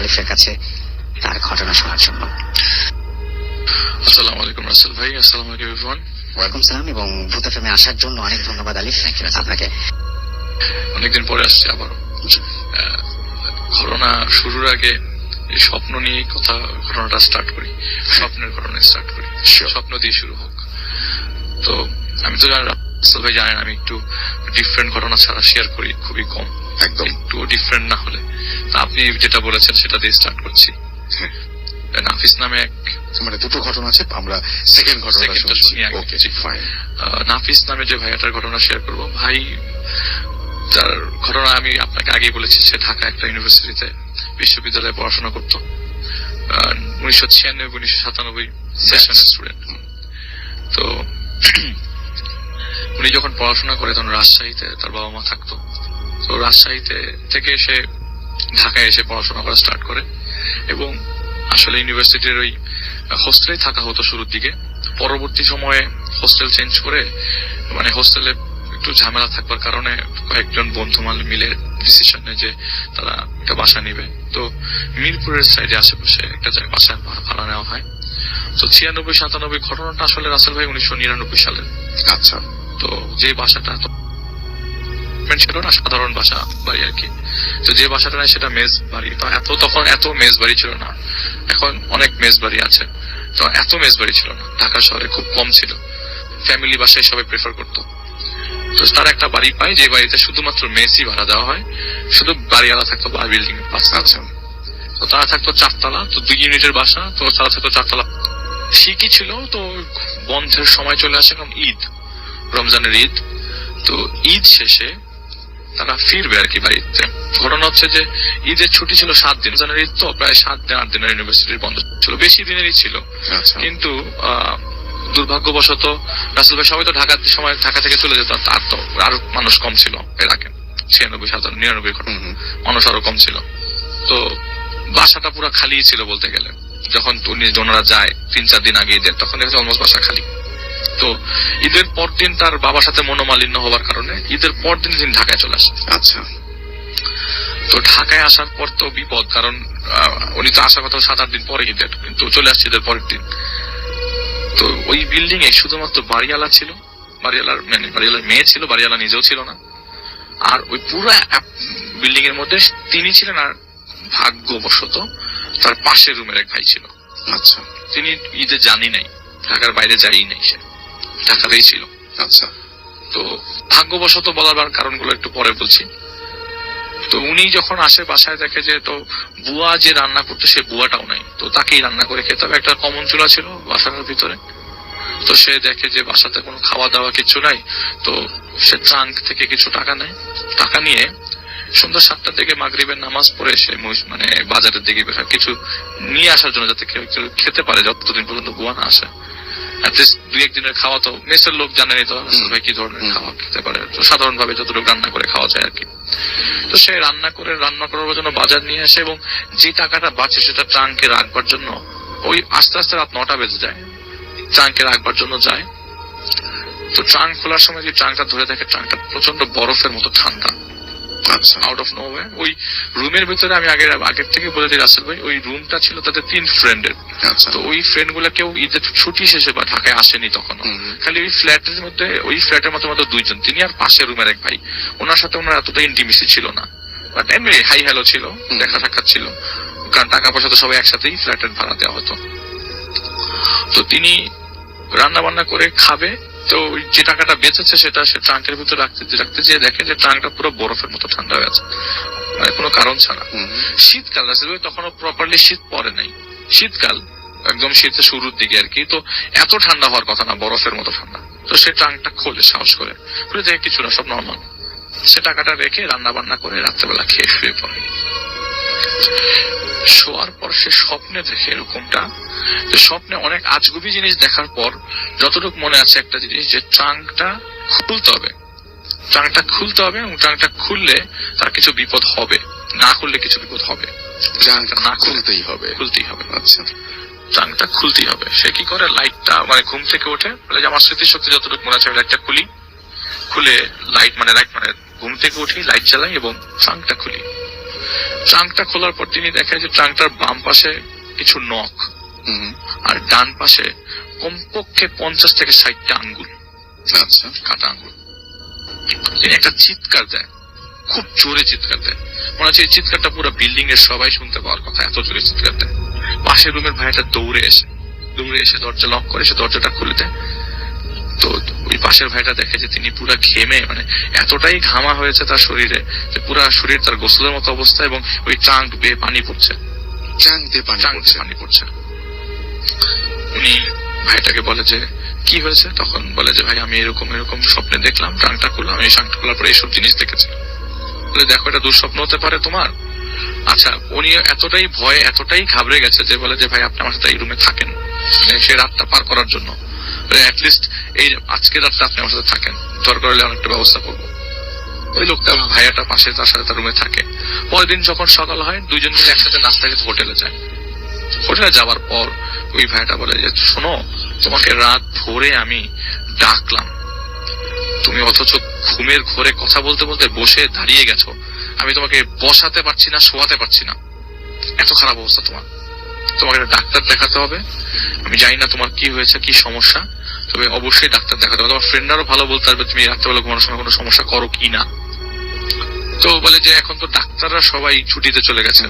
আলিফের কাছে তার ঘটনা শোনার জন্য। আসসালামু আলাইকুম রাসেল ভাই। আসসালামু আলাইকুম এভরিওয়ান। ওয়েলকাম সালাম এবং ভূত এফএম এ আসার জন্য অনেক ধন্যবাদ আলিফ আপনাকে। অনেকদিন পরে আসছি আবারও। ঘটনা শুরুর আগে স্বপ্ন নিয়ে ঘটনাটা স্টার্ট করি, স্বপ্নের ঘটনা স্টার্ট করি, স্বপ্ন দিয়ে শুরু হোক। তো আমি তো রাসেল ভাই জানেন আমি একটু ডিফারেন্ট ঘটনা ছাড়া শেয়ার করি খুবই কম, একদম একটু ডিফারেন্ট না হলে। তা আপনি যেটা বলেছেন সেটা দিয়ে স্টার্ট করছি। নাফিস নামে এক, মানে দুটো ঘটনা আছে, আমরা সেকেন্ড ঘটনাটা শুনছি। Okay fine. নাফিস নামে যে ভাইয়াটার ঘটনা শেয়ার করব, ভাই তার ঘটনা আমি আপনাকে আগেই বলেছি। সে ঢাকা একটা ইউনিভার্সিটিতে বিশ্ববিদ্যালয়ে পড়াশোনা করতো, 1996-1997 সেশনের স্টুডেন্ট। তো উনি যখন পড়াশোনা করে তখন রাজশাহীতে তার বাবা মা থাকতো। তো রাজশাহীতে থেকে সে ঢাকায় এসে পড়াশোনা করা স্টার্ট করে এবং আসলে ইউনিভার্সিটির ওই হোস্টেলেই থাকা হতো শুরুর দিকে। পরবর্তী সময়ে হোস্টেল চেঞ্জ করে, মানে হোস্টেলে একটু ঝামেলা থাকবার কারণে কয়েকজন বন্ধু মিলে ডিসিশন নেয় যে তারা একটা বাসা নিবে। তো মিরপুরের সাইডে আশেপাশে একটা জায়গায় বাসা ভাড়া নেওয়া হয়। তো 96-97 ঘটনাটা আসলে রাসেল ভাই 1999 সালের। আচ্ছা। তো যে বাসাটা ছিল না, সাধারণ বাসা বাড়ি আর কি। তো যে বাসাটা নেয় সেটা মেস বাড়ি। তো তখন এত মেস বাড়ি ছিল না, এখন অনেক মেস বাড়ি আছে। তো এত মেস বাড়ি ছিল না, ঢাকা শহরে খুব কম ছিল। ফ্যামিলি বাসায় সবাই প্রেফার করতো। তো তারা একটা বাড়ি পায় যে বাড়িতে শুধুমাত্র মেসই ভাড়া দেওয়া হয়, শুধু বাড়িওয়ালা থাকতো বিল্ডিং এর পাশে। আচ্ছা। তো তারা থাকতো 4 তলা, তো 2 ইউনিটের বাসা। তো তারা থাকতো 4 তলা। ঠিকই ছিল। তো বন্ধের সময় চলে আসে, এখন ঈদ, রমজানের ঈদ। তো ঈদ শেষে তারা ফিরবে আর কি বাড়িতে। ঘটনা হচ্ছে যে ঈদের ছুটি ছিল 7 দিন। রমজানের ঈদ তো প্রায় 7-8 দিনের ইউনিভার্সিটির বন্ধ ছিল, বেশি দিনেরই ছিল। কিন্তু দুর্ভাগ্যবশত রাসেল ভাই সবাই তো ঢাকা থেকে চলে যেত, আর তো আরো মানুষ কম ছিল এর আগে, 96-97-99 ঘটনা মানুষ আরো কম ছিল। তো বাসাটা পুরো খালি ছিল বলতে গেলে। যখন ওনারা যায় 3-4 দিন আগে ঈদের, তখন দেখে অলমোস্ট বাসা খালি। তো ঈদের পর দিন তার বাবার সাথে মনোমালিন্য হওয়ার কারণে ঈদের পর দিন তিনি ঢাকায় চলে আসে। আচ্ছা। তো ঢাকায় আসার পর তো বিপদ, কারণ উনি তো আসার কথা 7-8 দিন পরে ঈদের, কিন্তু চলে আসছে ঈদের পরের দিন। তো ওই বিল্ডিং এ শুধুমাত্র বাড়িওয়ালা ছিল, বাড়িওয়ালার মেয়ে ছিল, বাড়িওয়ালা নিজেও ছিল না। আর ওই পুরো বিল্ডিং এর মধ্যে তিনি ছিলেন, আর ভাগ্যবশত তার পাশের রুমের এক ভাই ছিল। আচ্ছা। তিনি ঈদে জানি নাই, ঢাকার বাইরে যাই নাই, সে ঢাকাতেই ছিল। আচ্ছা। তো ভাগ্যবশত বলার কারণগুলো একটু পরে বলছি। তো উনি যখন আসে বাসায় দেখে যে তো বুয়া যে রান্না করতো সে বুয়াটাও নাই। তো তাকেই রান্না করে খেতে হবে, একটা কমন চুলা ছিল বাসার ভিতরে। তো সে দেখে যে বাসাতে কোনো খাওয়া দাওয়া কিছু নাই। তো সে ট্রাঙ্ক থেকে কিছু টাকা নেয়, টাকা নিয়ে সন্ধ্যা 7টার দিকে মাগরিবের নামাজ পড়ে সে মানে বাজারের দিকে বের হয় কিছু নিয়ে আসার জন্য, যাতে কেউ খেতে পারে যতদিন পর্যন্ত বুয়া না আসে। অ্যাটলিস্ট 2-1 দিনের খাওয়া তো মেসের লোক জানেনি তো ভাই কি ধরনের খাওয়া খেতে পারে, তো সাধারণ ভাবে যতটুকু রান্না করে খাওয়া যায় আর কি। তো সে রান্না করার জন্য বাজার নিয়ে আসে এবং যে টাকাটা বাঁচে সেটা ট্রাঙ্কে রাখবার জন্য ওই আস্তে আস্তে রাত 9টা বেজে যায়, ট্রাঙ্কে রাখবার জন্য যায়। তো ট্রাঙ্ক খোলার সময় যে ট্রাঙ্কটা ধরে দেখে ট্রাঙ্কটা প্রচন্ড বরফের মতো ঠান্ডা। আচ্ছা। আউট অফ নোওয়্যার ওই রুমের ভিতরে, আমি আগের থেকে বলে দিই রাসেল ভাই, ওই রুমটা ছিল তাদের 3 ফ্রেন্ডের। তো ওই ফ্রেন্ড গুলা কেউ ঈদের ছুটি শেষে বা ঢাকায় আসেনি তখন, খালি ওই ফ্ল্যাটের মধ্যে, ওই ফ্ল্যাটের মধ্যে মাত্র 2 জন, তিনি আর পাশের রুমের এক ভাই। ওনার সাথে ওনার এতটা ইন্টিমেসি ছিল না, বাট এমনি হাই হ্যালো ছিল, দেখা সাক্ষাৎ ছিল, কারণ টাকা পয়সা তো সবাই একসাথেই ফ্ল্যাটের ভাড়া দেওয়া হতো। তো তিনি রান্না বান্না করে খাবে, তো যে টাকাটা বেঁচেছে সেটা সে ট্রাঙ্কের ভিতরে রাখতে যেয়ে দেখে যে ট্রাঙ্কটা পুরো বরফের মতো ঠান্ডা হয়ে আছে, মানে কোনো কারণ ছাড়া। শীতকাল আসলে তখনও প্রপারলি শীত পড়ে নাই, শীতকাল একদম শীতের শুরুর দিকে আর কি। তো এত ঠান্ডা হওয়ার কথা না, বরফের মতো ঠান্ডা। তো সে ট্রাঙ্কটা খোলে সাহস করে, খুলে দেখে কিছু না, সব নর্মাল। সে টাকাটা রেখে রান্না বান্না করে রাত্রেবেলা খেয়ে শুয়ে পড়ে। শোয়ার পর সে স্বপ্নে দেখে এরকমটা, যে স্বপ্নে অনেক আজগুবি জিনিস দেখার পর যতটুকু মনে আছে একটা জিনিস, যে ট্রাঙ্কটা খুলতে হবে এবং ট্রাঙ্কটা খুললে তার কিছু বিপদ হবে, না খুললে কিছু বিপদ হবে। ট্রাঙ্কটা না খুলতেই হবে। আচ্ছা। ট্রাঙ্কটা খুলতেই হবে। সে কি করে, লাইটটা, মানে ঘুম থেকে ওঠে, বলে যে আমার স্মৃতিশক্তি যতটুকু মনে আছে আমি লাইটটা খুলে লাইট মানে ঘুম থেকে উঠি, লাইট জ্বালাই এবং ট্রাঙ্কটা খুলি। ট্রাঙ্কটা খোলার পর তিনি দেখেন যে ট্রাঙ্কটার বাম পাশে কিছু নখ হুম। আর ডান পাশে কমপক্ষে 50 থেকে 60টা আঙ্গুল, আচ্ছা। কাটা আঙ্গুল। তিনি একটা চিৎকার দেয়, খুব জোরে চিৎকার দেয়, মনে হচ্ছে এই চিৎকারটা পুরো বিল্ডিং এর সবাই শুনতে পাওয়ার কথা, এত জোরে চিৎকার দেয়। পাশের রুমের ভাইটা দৌড়ে এসে দরজা লক করে সে দরজাটা খুলে দেয়। তো ওই পাশের ভাইটা দেখে যে তিনি পুরা ঘেমে, মানে এতটাই ঘামা হয়েছে তার শরীরে যে পুরা শরীর তার গোসলের মতো অবস্থা, এবং ওই ট্রাঙ্ক বেয়ে পানি পড়ছে, ট্রাঙ্ক দিয়ে পানি পড়ছে। উনি ভাইটাকে বলে যে কি হয়েছে, তখন বলে যে ভাই আমি এরকম এরকম স্বপ্নে দেখলাম, ট্রাঙ্কটা খুললাম, এই ট্রাঙ্কটা খোলার পরে এইসব জিনিস দেখেছি। বলে দেখো এটা দুঃস্বপ্ন হতে পারে তোমার। আচ্ছা, উনি এতটাই ভয়, এতটাই ঘাবড়ে গেছে যে বলে যে ভাই আপনি আমার সাথে এই রুমে থাকেন, সে রাতটা পার করার জন্য, অ্যাটলিস্ট এই আজকে রাতটা আপনি আমার সাথে থাকেন, দরকার হলে অনেকটা ব্যবস্থা করবো। ওই লোকটা ভাইয়াটা পাশে তার সাথে তার রুমে থাকে। পরের দিন যখন সকাল হয় দুইজন মিলে একসাথে নাস্তা খেতে হোটেলে যায়। হোটেলে যাওয়ার পর ওই ভাইটা বলে যে শোনো, তোমাকে রাত ভোরে আমি ডাকলাম, তুমি অথচ ঘুমের ঘোরে কথা বলতে বলতে বসে দাঁড়িয়ে গেছো, আমি তোমাকে বসাতে পারছি না, শোয়াতে পারছি না, এত খারাপ অবস্থা তোমার, তোমাকে একটা ডাক্তার দেখাতে হবে। আমি জানি না তোমার কি হয়েছে, কি সমস্যা, তবে অবশ্যই ডাক্তার দেখাতে হবে। তোমার ফ্রেন্ডারও ভালো বলতে পারবে তুমি রাত্রেবেলা ঘুমানোর সময় কোনো সমস্যা করো কি না। তো বলে যে এখন তো ডাক্তাররা সবাই ছুটিতে চলে গেছে,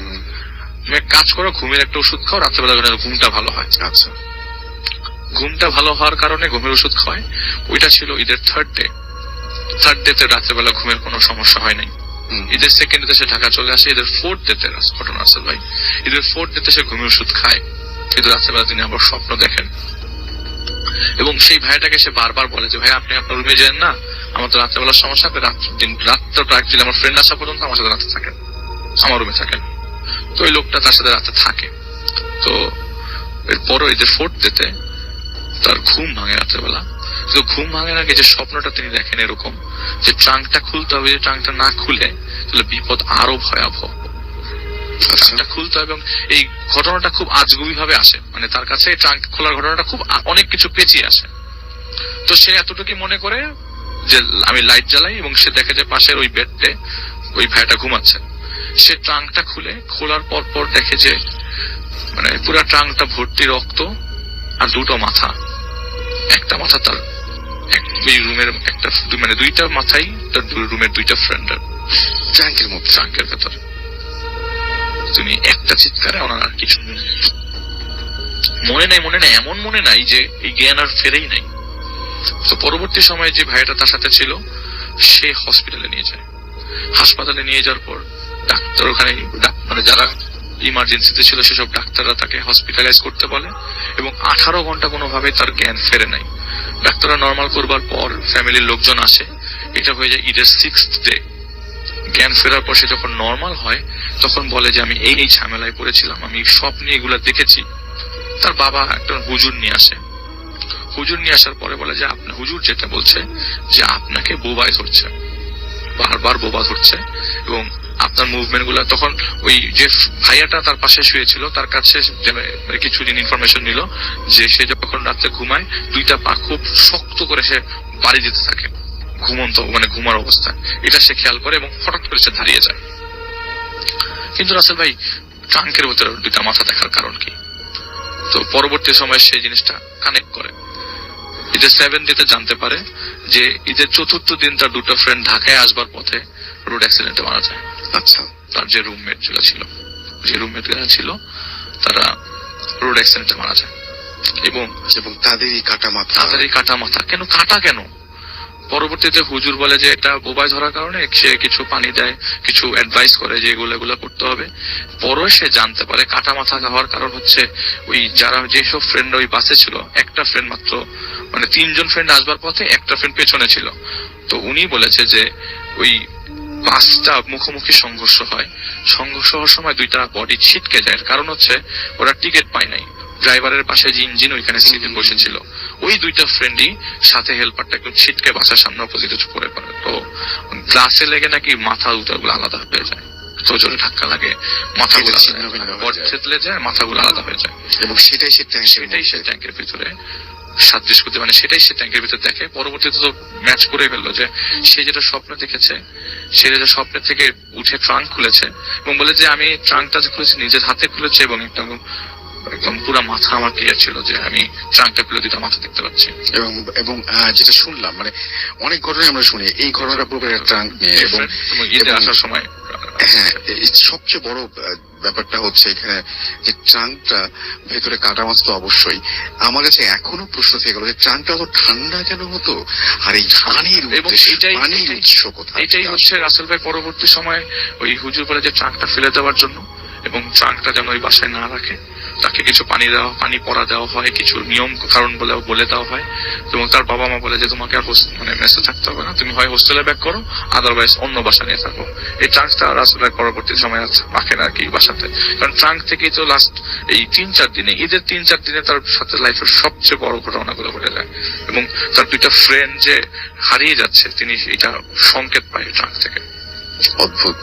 তুমি এক কাজ করো, ঘুমের একটা ওষুধ খাও, রাত্রেবেলা ঘুমটা ভালো হয়। আচ্ছা। ঘুমটা ভালো হওয়ার কারণে ঘুমের ওষুধ খাওয়ায়। ওইটা ছিল ঈদের থার্ড ডেতে রাত্রেবেলা ঘুমের কোনো সমস্যা হয় নাই। ঈদের সেকেন্ড ডেতে সে ঢাকা চলে আসে। ঈদের ফোর্থ ডেতে ঘটনা আছে ভাই, ঈদের ফোর্থ ডেতে সে ঘুমের ওষুধ খায়, কিন্তু রাত্রেবেলা তিনি আবার স্বপ্ন দেখেন। এবং সেই ভাইটাকে সে বারবার বলে যে ভাই আপনি আপনার রুমে যান না, আমার তো রাত্রেবেলার সমস্যা, আপনি রাত্রটা অ্যাকচুয়ালি আমার ফ্রেন্ড আসা পর্যন্ত আমার সাথে রাতে থাকেন, আমার রুমে থাকেন। তো ওই লোকটা তার সাথে রাতে থাকে। তো এরপরও ঈদের ফোর্থ ডেতে তার ঘুম ভাঙে রাত্রেবেলা। তো ঘুম ভাঙে আগে যে স্বপ্নটা তিনি দেখেন এরকম যে ট্রাঙ্কটা খুলতে হবে, যে ট্রাঙ্কটা না খুলে তাহলে বিপদ আরো ভয়াবহ। ট্রাঙ্কটা খুলতে হবে, এবং এই ঘটনাটা খুব আজগুবি ভাবে আসে, মানে তার কাছে ট্রাঙ্ক খোলার ঘটনাটা খুব অনেক কিছু পেঁচিয়ে আসে। তো সে এতটুকু মনে করে যে আমি লাইট জ্বালাই, এবং সে দেখে যে পাশের ওই বেডে ওই ভাইটা ঘুমাচ্ছে। সে ট্রাঙ্কটা খোলার পর দেখে যে মানে পুরা ট্রাঙ্কটা ভর্তি রক্ত আর দুটো মাথা। একটা মাথা তার ওই রুমের একটা, মানে দুইটা মাথাই তার রুমের দুইটা ফ্রেন্ডের ট্রাঙ্কের ভেতর। তুমি একটা চিৎকারে ওনার আর কিছু মনে নাই, এমন মনে নাই যে এই জ্ঞান আর ফেরেই নাই। তো পরবর্তী সময়ে যে ভাইটা তার সাথে ছিল সে হসপিটালে নিয়ে যায়। হাসপাতালে নিয়ে যাওয়ার পর ডাক্তার ওখানে, মানে যারা ইমার্জেন্সিতে ছিল সেসব ডাক্তাররা তাকে হসপিটালাইজ করতে বলে, এবং 18 ঘন্টা কোনোভাবে তার জ্ঞান ফেরে নাই। ডাক্তাররা নর্মাল করবার পর ফ্যামিলির লোকজন আসে, এটা হয়ে যায় ঈদের 6th ডে। জ্ঞান ফেরার পর সে যখন নর্মাল হয় তখন বলে যে আমি এই ঝামেলায় পড়েছিলাম, আমি স্বপ্নে এগুলা দেখেছি। তার বাবা একটা হুজুর নিয়ে আসে। হুজুর নিয়ে আসার পরে বলে যে আপনি, হুজুর যেটা বলছে যে আপনাকে বোবায় ধরছে, বারবার বোবা ধরছে, এবং আপনার মুভমেন্ট গুলা। তখন ওই যে ভাইয়াটা তার পাশে শুয়েছিল তার কাছে কিছুদিন ইনফরমেশন নিল যে সে যখন রাত্রে ঘুমায় দুইটা পা খুব শক্ত করে সে বাড়ি দিতে থাকে ঘুমন্ত, মানে ঘুমার অবস্থায়। এটা সে খেয়াল করে এবং হঠাৎ করে সে দাঁড়িয়ে যায়। কিন্তু রাসেল ভাই ট্রাঙ্কের ভেতরে দুইটা মাথা দেখার কারণ কি? তো পরবর্তী সময়ে সেই জিনিসটা কানেক্ট করে। ঈদের 7th ডেতে জানতে পারে যে ঈদের 4th দিন তার দুটো ফ্রেন্ড ঢাকায় আসবার পথে রোড অ্যাক্সিডেন্টে মারা যায়। আচ্ছা। তার যে রুমমেট ছিল তারা রোড অ্যাক্সিডেন্টে মারা যায়, এবং তাদেরই কাটা মাথা। কেন? পরবর্তীতে হুজুর বলে যে এটা বোবায় ধরার কারণে সে কিছু পানি দেয়, কিছু অ্যাডভাইস করে যে এগুলো করতে হবে। পরে সে জানতে পারে কাটা মাথা হওয়ার কারণ হচ্ছে ওই যারা যেসব ফ্রেন্ড ওই বাসে ছিল, একটা ফ্রেন্ড মাত্র, মানে 3 জন ফ্রেন্ড আসবার পথে একটা ফ্রেন্ড পেছনে ছিল। তো উনি বলেছে যে ওই বাসটা মুখোমুখি সংঘর্ষ হওয়ার সময় দুইটা বডি ছিটকে যায়। কারণ হচ্ছে ওরা টিকিট পায় নাই, ড্রাইভারের পাশে যে ইঞ্জিন ওইখানে সিটে বসেছিল, ওই দুইটা ফ্রেন্ডই সাথে হেল্পারটা একদম ছিটকে বাসার সামনে অপোজিটে পড়ে পড়ে। তো গ্লাসে লেগে নাকি মাথা দুটোগুলো আলাদা হয়ে যায়, তো জোরে ধাক্কা লাগে, মাথাগুলো থেতলে যায়, মাথাগুলো আলাদা হয়ে যায়, এবং সেটাই সে ট্যাঙ্কের ভিতরে সাদৃশ্য করতে, মানে সেটাই সে ট্যাঙ্কের ভিতরে দেখে। পরবর্তীতে তো ম্যাচ করে ফেললো যে সে যেটা স্বপ্ন দেখেছে, সে যেটা স্বপ্নের থেকে উঠে ট্রাঙ্ক খুলেছে এবং বলে যে আমি ট্রাঙ্কটা যে খুলেছি নিজের হাতে খুলেছে এবং একদম পুরো মাথা আমার ক্লিয়ার ছিল যে আমি ট্রাঙ্কটা খুলে দুটা মাথা দেখতে পাচ্ছি। এবং এবং যেটা শুনলাম, মানে অনেক ঘটনায় আমরা শুনি এই ঘটনাটা পুরো ট্রাঙ্ক নিয়ে, এবং ঈদে আসার সময় হ্যাঁ, সবচেয়ে বড় ব্যাপারটা হচ্ছে এখানে যে ট্রাঙ্কটা ভেতরে কাটা মাছ তো অবশ্যই। আমার কাছে এখনো প্রশ্ন থেকে গেল যে ট্রাঙ্কটা তো ঠান্ডা কেন হতো, আর এই পানির উৎস কোথায়? এটাই হচ্ছে রাসেল ভাই পরবর্তী সময় ওই হুজুর বলে যে ট্রাঙ্কটা ফেলে দেওয়ার জন্য এবং ট্রাঙ্কটা যেন ওই বাসায় না রাখে, তাকে কিছু পানি পড়া দেওয়া হয়, কিছু নিয়ম কারণ বলে দেওয়া হয় এবং তার বাবা মা বলে যে তোমাকে আর মানে মেসে থাকতে হবে না, তুমি হয় হোস্টেলে ব্যাক করো, আদারওয়াইজ অন্য বাসা নিয়ে থাকো। এই ট্রাঙ্কটা রাসেল ভাই পরবর্তী সময় রাখেন আর কি বাসাতে, কারণ ট্রাঙ্ক থেকেই তো লাস্ট এই 3-4 দিনে, ঈদের 3-4 দিনে তার সাথে লাইফের সবচেয়ে বড় ঘটনাগুলো ঘটে যায় এবং তার 2টা ফ্রেন্ড যে হারিয়ে যাচ্ছে তিনি এটা সংকেত পায় ট্রাঙ্ক থেকে। অদ্ভুত।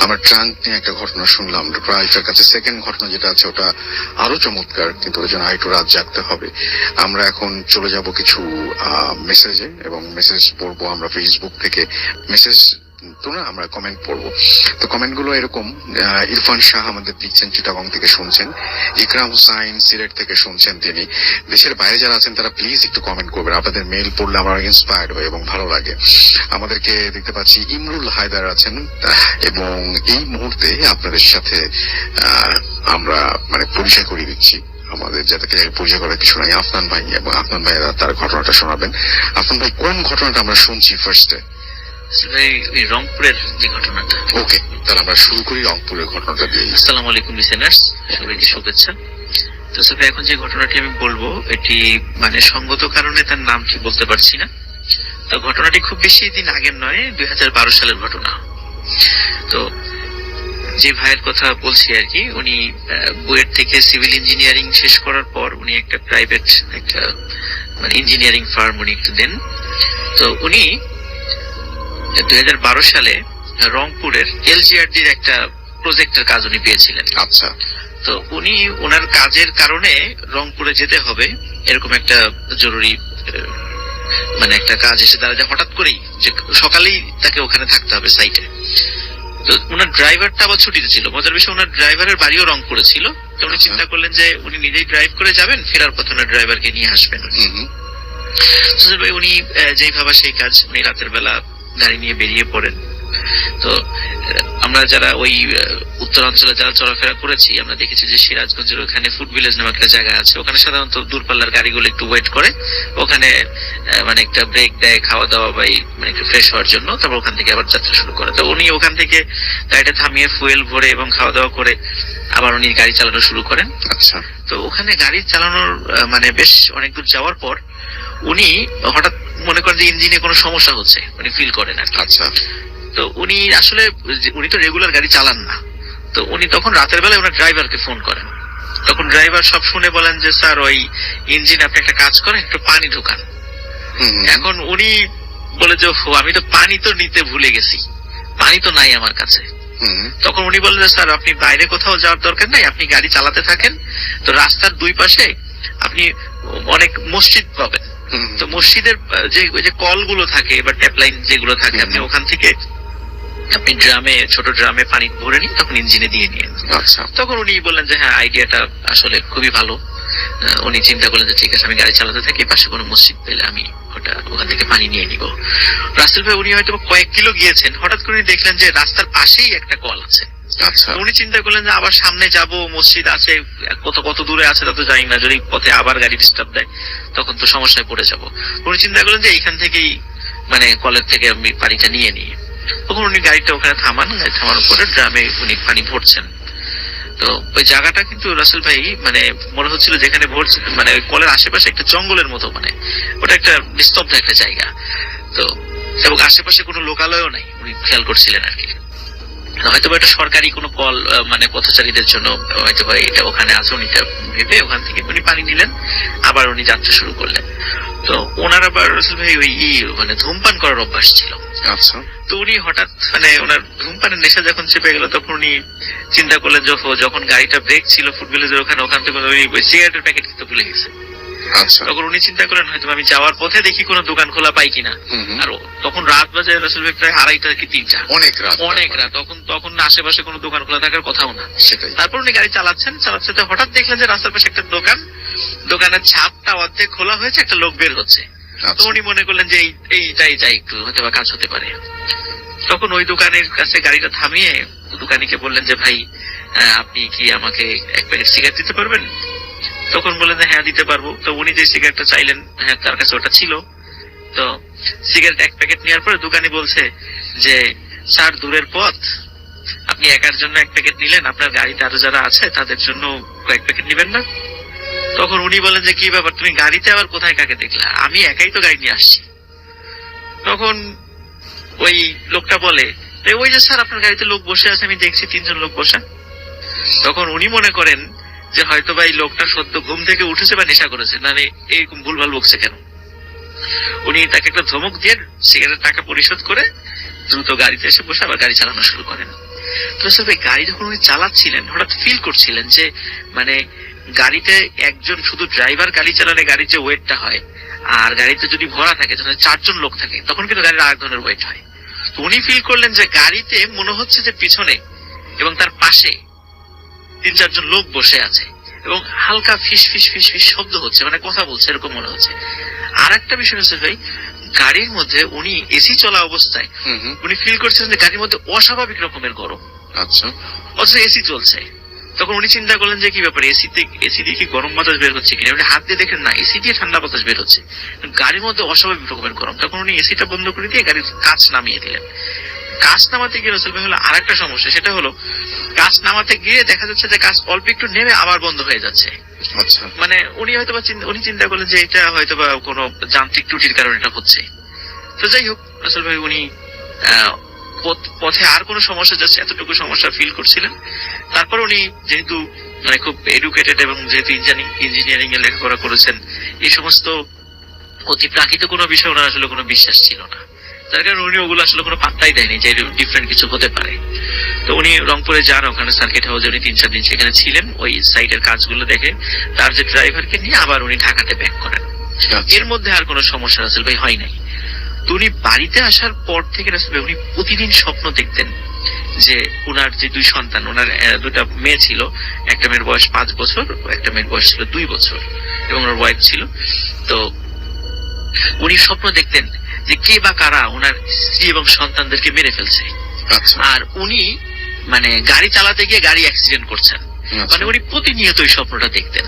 আমরা ট্রাঙ্ক নিয়ে একটা ঘটনা শুনলাম, রাইফের কাছে সেকেন্ড ঘটনা যেটা আছে ওটা আরো চমৎকার, কিন্তু ওর জন্য আরেকটু রাত জাগতে হবে। আমরা এখন চলে যাব কিছু মেসেজে এবং মেসেজ পড়বো আমরা ফেসবুক থেকে। মেসেজ তো না, আমরা কমেন্ট পড়বো। তো কমেন্ট গুলো এরকম, ইরফান শাহ আমাদের দিচ্ছেন, চিটাগং থেকে শুনছেন। ইকরাম হুসাইন সিলেট থেকে শুনছেন। তিনি দেশের বাইরে যারা আছেন তারা প্লিজ একটু কমেন্ট করবেন, আপনাদের মেইল পড়লে আমরা ইন্সপায়ার্ড হই এবং ভালো লাগে আমাদেরকে। দেখতে পাচ্ছি ইমরুল হায়দার আছেন এবং এই মুহূর্তে আপনাদের সাথে আমরা মানে পরিচয় করিয়ে দিচ্ছি আমাদের, যাদেরকে পরিচয় করার কিছু নাই। আফনান ভাই, এবং আফনান ভাই তার ঘটনাটা শোনাবেন। আফনান ভাই, কোন ঘটনাটা আমরা শুনছি ফার্স্টে? রংপুরের যে ঘটনাটা। ওকে, তাহলে আমরা শুরু করি রংপুরের ঘটনাটা দিয়ে। আসসালামু আলাইকুম লিসেনার্স, সবাইকে শুভেচ্ছা। তো স্যার, এখন যে ঘটনাটি আমি বলবো এটি মানে সঙ্গত কারণে তার নাম ঠিক বলতে পারছি না। তো ঘটনাটি খুব বেশি দিন আগের নয়, 2012 সালের ঘটনা। তো যে ভাইয়ের কথা বলছি আর কি, উনি বুয়েট থেকে সিভিল ইঞ্জিনিয়ারিং শেষ করার পর উনি একটা প্রাইভেট একটা মানে ইঞ্জিনিয়ারিং ফার্ম উনি একটু দেন। তো উনি 2012 সালে রংপুরের এলজিআরডির একটা প্রজেক্টের কাজ উনি পেয়েছিলেন। আচ্ছা। তো উনি ওনার কাজের কারণে রংপুরে যেতে হবে, এরকম একটা জরুরি মানে একটা কাজ এসে দাঁড়ায় হঠাৎ করেই, যে সকালেই তাকে ওখানে থাকতে হবে সাইটে। তো ওনার ড্রাইভারটা আবার ছুটিতে ছিল। মজার বিষয়, ওনার ড্রাইভারের বাড়িও রংপুরে ছিল। তো উনি চিন্তা করলেন যে উনি নিজেই ড্রাইভ করে যাবেন, ফেরার পথে ওনার ড্রাইভারকে নিয়ে আসবেন। উনি যেই ভাবা সেই কাজ, উনি রাতের বেলা গাড়ি নিয়ে বেরিয়ে পড়েন। তো আমরা যারা ওই উত্তরাঞ্চলে যারা চলাফেরা করেছি, আমরা দেখেছি যে সিরাজগঞ্জের ওখানে ফুড ভিলেজ নামে একটা জায়গা আছে, ওখানে সাধারণত দূরপাল্লার গাড়িগুলো একটু ওয়েট করে, ওখানে মানে একটা ব্রেক দেয় খাওয়া দাওয়া বা মানে একটু ফ্রেশ হওয়ার জন্য, তারপর ওখান থেকে আবার যাত্রা শুরু করে। তো উনি ওখান থেকে গাড়িটা থামিয়ে ফুয়েল ভরে এবং খাওয়া দাওয়া করে আবার উনি গাড়ি চালানো শুরু করেন। আচ্ছা। তো ওখানে গাড়ি চালানোর মানে বেশ অনেক দূর যাওয়ার পর উনি হঠাৎ মনে করেন যে ইঞ্জিনে কোনো সমস্যা হচ্ছে, উনি ফিল করেন আর কি। আচ্ছা। তো উনি আসলে উনি তো রেগুলার গাড়ি চালান না। তো উনি তখন রাতের বেলায় ওনার ড্রাইভারকে ফোন করেন। তখন ড্রাইভার সব শুনে বলেন যে স্যার, ওই ইঞ্জিন আপনি একটা কাজ করেন, একটু পানি ঢোকান। এখন উনি বলে যে আমি তো পানি তো নিতে ভুলে গেছি, পানি তো নাই আমার কাছে। তখন উনি বলেন যে স্যার, আপনি বাইরে কোথাও যাওয়ার দরকার নাই, আপনি গাড়ি চালাতে থাকেন। তো রাস্তার দুই পাশে আপনি অনেক মসজিদ পাবেন। তো মসজিদের যে কলগুলো থাকে বা ট্যাপ লাইন যেগুলো থাকে, আপনি ওখান থেকে আপনি ছোট ড্রামে পানি ভরে নিন, তখন ইঞ্জিনে দিয়ে নিয়ে। তখন উনি বললেন যে হ্যাঁ, আইডিয়াটা আসলে খুবই ভালো। উনি চিন্তা করলেন যে ঠিক আছে, আমি গাড়ি চালাতে থাকি, পাশে কোনো মসজিদ পেলে আমি ওখান থেকে পানি নিয়ে নিব। রাস্তার ভাই উনি হয়তো কয়েক কিলো গিয়েছেন, হঠাৎ করে দেখলেন যে রাস্তার পাশেই একটা কল আছে। উনি চিন্তা করলেন যে আবার সামনে যাব, মসজিদ আছে, কত দূরে আছে তা তো জানি না, যদি পথে আবার গাড়ি ডিস্টার্ব দেয় তখন তো সমস্যায় পড়ে যাব। উনি চিন্তা করলেন যে এইখান থেকেই মানে কলের থেকে আমি পানিটা নিয়ে নিই। তখন উনি গাড়িটা ওখানে থামানোর পরে ড্রামে উনি পানি ভরছেন। তো ওই জায়গাটা কিন্তু রাসেল ভাই মানে মনে হচ্ছিল যেখানে ভরছে মানে ওই কলের আশেপাশে একটা জঙ্গলের মতো, মানে ওটা একটা নিস্তব্ধ একটা জায়গা। তো এবং আশেপাশে কোনো লোকালয়ও নাই, উনি খেয়াল করছিলেন আর কি। হয়তো এটা সরকারি কোনো কল, মানে পথচারীদের জন্য হয়তো এটা ওখানে আছে। উনি ভেবে ওখান থেকে উনি পানি নিলেন, আবার উনি যাত্রা শুরু করলেন। তো ওনার আবার রাসেল ভাই ওই মানে ধূমপান করার অভ্যাস ছিল। আচ্ছা। তো উনি হঠাৎ মানে ওনার ধূমপানের নেশা যখন চেপে গেল, তখন উনি চিন্তা করলেন যখন গাড়িটা ব্রেক ছিল ফুড ভিলেজের ওখান থেকে উনি ওই সিগারেটের প্যাকেট কিন্তু ভুলে গেছে। আচ্ছা। তখন উনি চিন্তা করেন হয়তো আমি যাওয়ার পথে দেখি কোনো দোকান খোলা পাই কিনা। আর তখন রাত বাজে রাসেল ভাই প্রায় 2:30 কি 3টা, অনেক রাত। অনেক রাত। তখন আশেপাশে কোনো দোকান খোলা থাকার কথাও না। সেটাই। তারপর উনি গাড়ি চালাচ্ছেন, তো হঠাৎ দেখলেন যে রাস্তার পাশে একটা দোকান, দোকানের ছাপটা অর্ধেক খোলা হয়েছে, একটা লোক বের হচ্ছে। তো আচ্ছা। উনি মনে করলেন যে এইটাই যাই, একটু হয়তো বা কাজ হতে পারে। তখন ওই দোকানের কাছে গাড়িটা থামিয়ে দোকানিকে বললেন যে ভাই আপনি কি আমাকে 1 প্যাকেট সিগারেট দিতে পারবেন? তখন বললেন হ্যাঁ দিতে পারবো। তো উনি যে সিগারেটটা চাইলেন, হ্যাঁ তার কাছে ওটা ছিল। তো সিগারেট 1 প্যাকেট নেওয়ার পরে দোকানি বলছে যে স্যার দূরের পথ, আপনি একার জন্য 1 প্যাকেট নিলেন, আপনার গাড়িতে আরো যারা আছে তাদের জন্য কয়েক প্যাকেট নিবেন না? তখন উনি বলেন যে কি ব্যাপার, তুমি গাড়িতে আবার কোথায় কাকে দেখলা? আমি একাই তো গাড়ি নিয়ে আসছি। তখন ওই লোকটা বলে ওই যে স্যার আপনার গাড়িতে লোক বসে আছে, আমি দেখছি 3 জন লোক বসা। তখন উনি মনে করেন যে হয়তো বা এই লোকটা সদ্য ঘুম থেকে উঠেছে বা নেশা করেছে, মানে এরকম ভুলভাল বকছে কেন। উনি তাকে একটা ধমক দিয়ে সিগারেটের টাকা পরিশোধ করে দ্রুত গাড়িতে এসে বসে আবার গাড়ি চালানো শুরু করেন। তো আসলে গাড়ি যখন উনি চালাচ্ছিলেন হঠাৎ ফিল করছিলেন যে মানে গাড়িতে একজন শুধু ড্রাইভার গাড়ি চালালে গাড়ির যে ওয়েটটা হয়, আর গাড়িতে যদি ভরা থাকে, যখন 4 জন লোক থাকে তখন কিন্তু গাড়ির আরেক ধরনের ওয়েট হয়। তো উনি ফিল করলেন যে গাড়িতে মনে হচ্ছে যে পিছনে এবং তার পাশে 3-4 জন লোক বসে আছে এবং হালকা ফিস ফিস ফিস ফিস শব্দ হচ্ছে, মানে কথা বলছে এরকম মনে হচ্ছে। আর একটা বিষয় হচ্ছে ভাই, গাড়ির মধ্যে উনি এসি চলা অবস্থায় উনি ফিল করছিলেন যে গাড়ির মধ্যে অস্বাভাবিক রকমের গরম। আচ্ছা। অথচ এসি চলছে। তখন উনি চিন্তা করলেন যে কি ব্যাপার, এসি দিয়ে কি গরম বাতাস বের হচ্ছে কিনা। উনি হাত দিয়ে দেখেন না, এসি দিয়ে ঠান্ডা বাতাস বের হচ্ছে, গাড়ির মধ্যে অস্বাভাবিক রকমের গরম। তখন উনি এসিটা বন্ধ করে দিয়ে গাড়ির কাঁচ নামিয়ে দিলেন। কাঁচ নামাতে গিয়ে রাসেল ভাই হলো আর একটা সমস্যা, সেটা হলো কাঁচ নামাতে গিয়ে দেখা যাচ্ছে যে কাঁচ অল্প একটু নেমে আবার বন্ধ হয়ে যাচ্ছে। আচ্ছা। মানে উনি হয়তোবা উনি চিন্তা করলেন যে এটা হয়তোবা কোনো যান্ত্রিক ত্রুটির কারণে এটা হচ্ছে। তো যাই হোক, রাসেল ভাই উনি পথে আর কোনো সমস্যা যাচ্ছে এতটুকু সমস্যা ফিল করছিলেন। তারপর উনি যেহেতু মানে খুব এডুকেটেড এবং যেহেতু ইঞ্জিনিয়ারিং এ লেখাপড়া করেছেন, এই সমস্ত অতি প্রাকৃত কোনো বিষয় ওনার আসলে কোনো বিশ্বাস ছিল না। তার কারণে উনি ওগুলো আসলে কোনো পাত্তাই দেয়নি যে ডিফারেন্ট কিছু হতে পারে। তো উনি রংপুরে যান, ওখানে সার্কিট হাউসে উনি 3-4 দিন সেখানে ছিলেন, ওই সাইটের কাজগুলো দেখে তার যে ড্রাইভারকে নিয়ে আবার উনি ঢাকাতে ব্যাক করেন। এর মধ্যে আর কোনো সমস্যা রাসেল ভাই হয় নাই। তো উনি বাড়িতে আসার পর থেকে রাসেল ভাই উনি প্রতিদিন স্বপ্ন দেখতেন যে উনার যে 2 সন্তান, ওনার 2টা মেয়ে ছিল, একটা মেয়ের বয়স 5 বছর, একটা মেয়ের বয়স ছিল 2 বছর এবং ওনার ওয়াইফ ছিল। তো উনি স্বপ্ন দেখতেন যে কে বা কারা ওনার স্ত্রী এবং সন্তানদেরকে মেরে ফেলছে। আর উনি মানে গাড়ি চালাতে গিয়ে গাড়ি অ্যাক্সিডেন্ট করছেন, মানে উনি প্রতিনিয়ত এই স্বপ্নটা দেখতেন।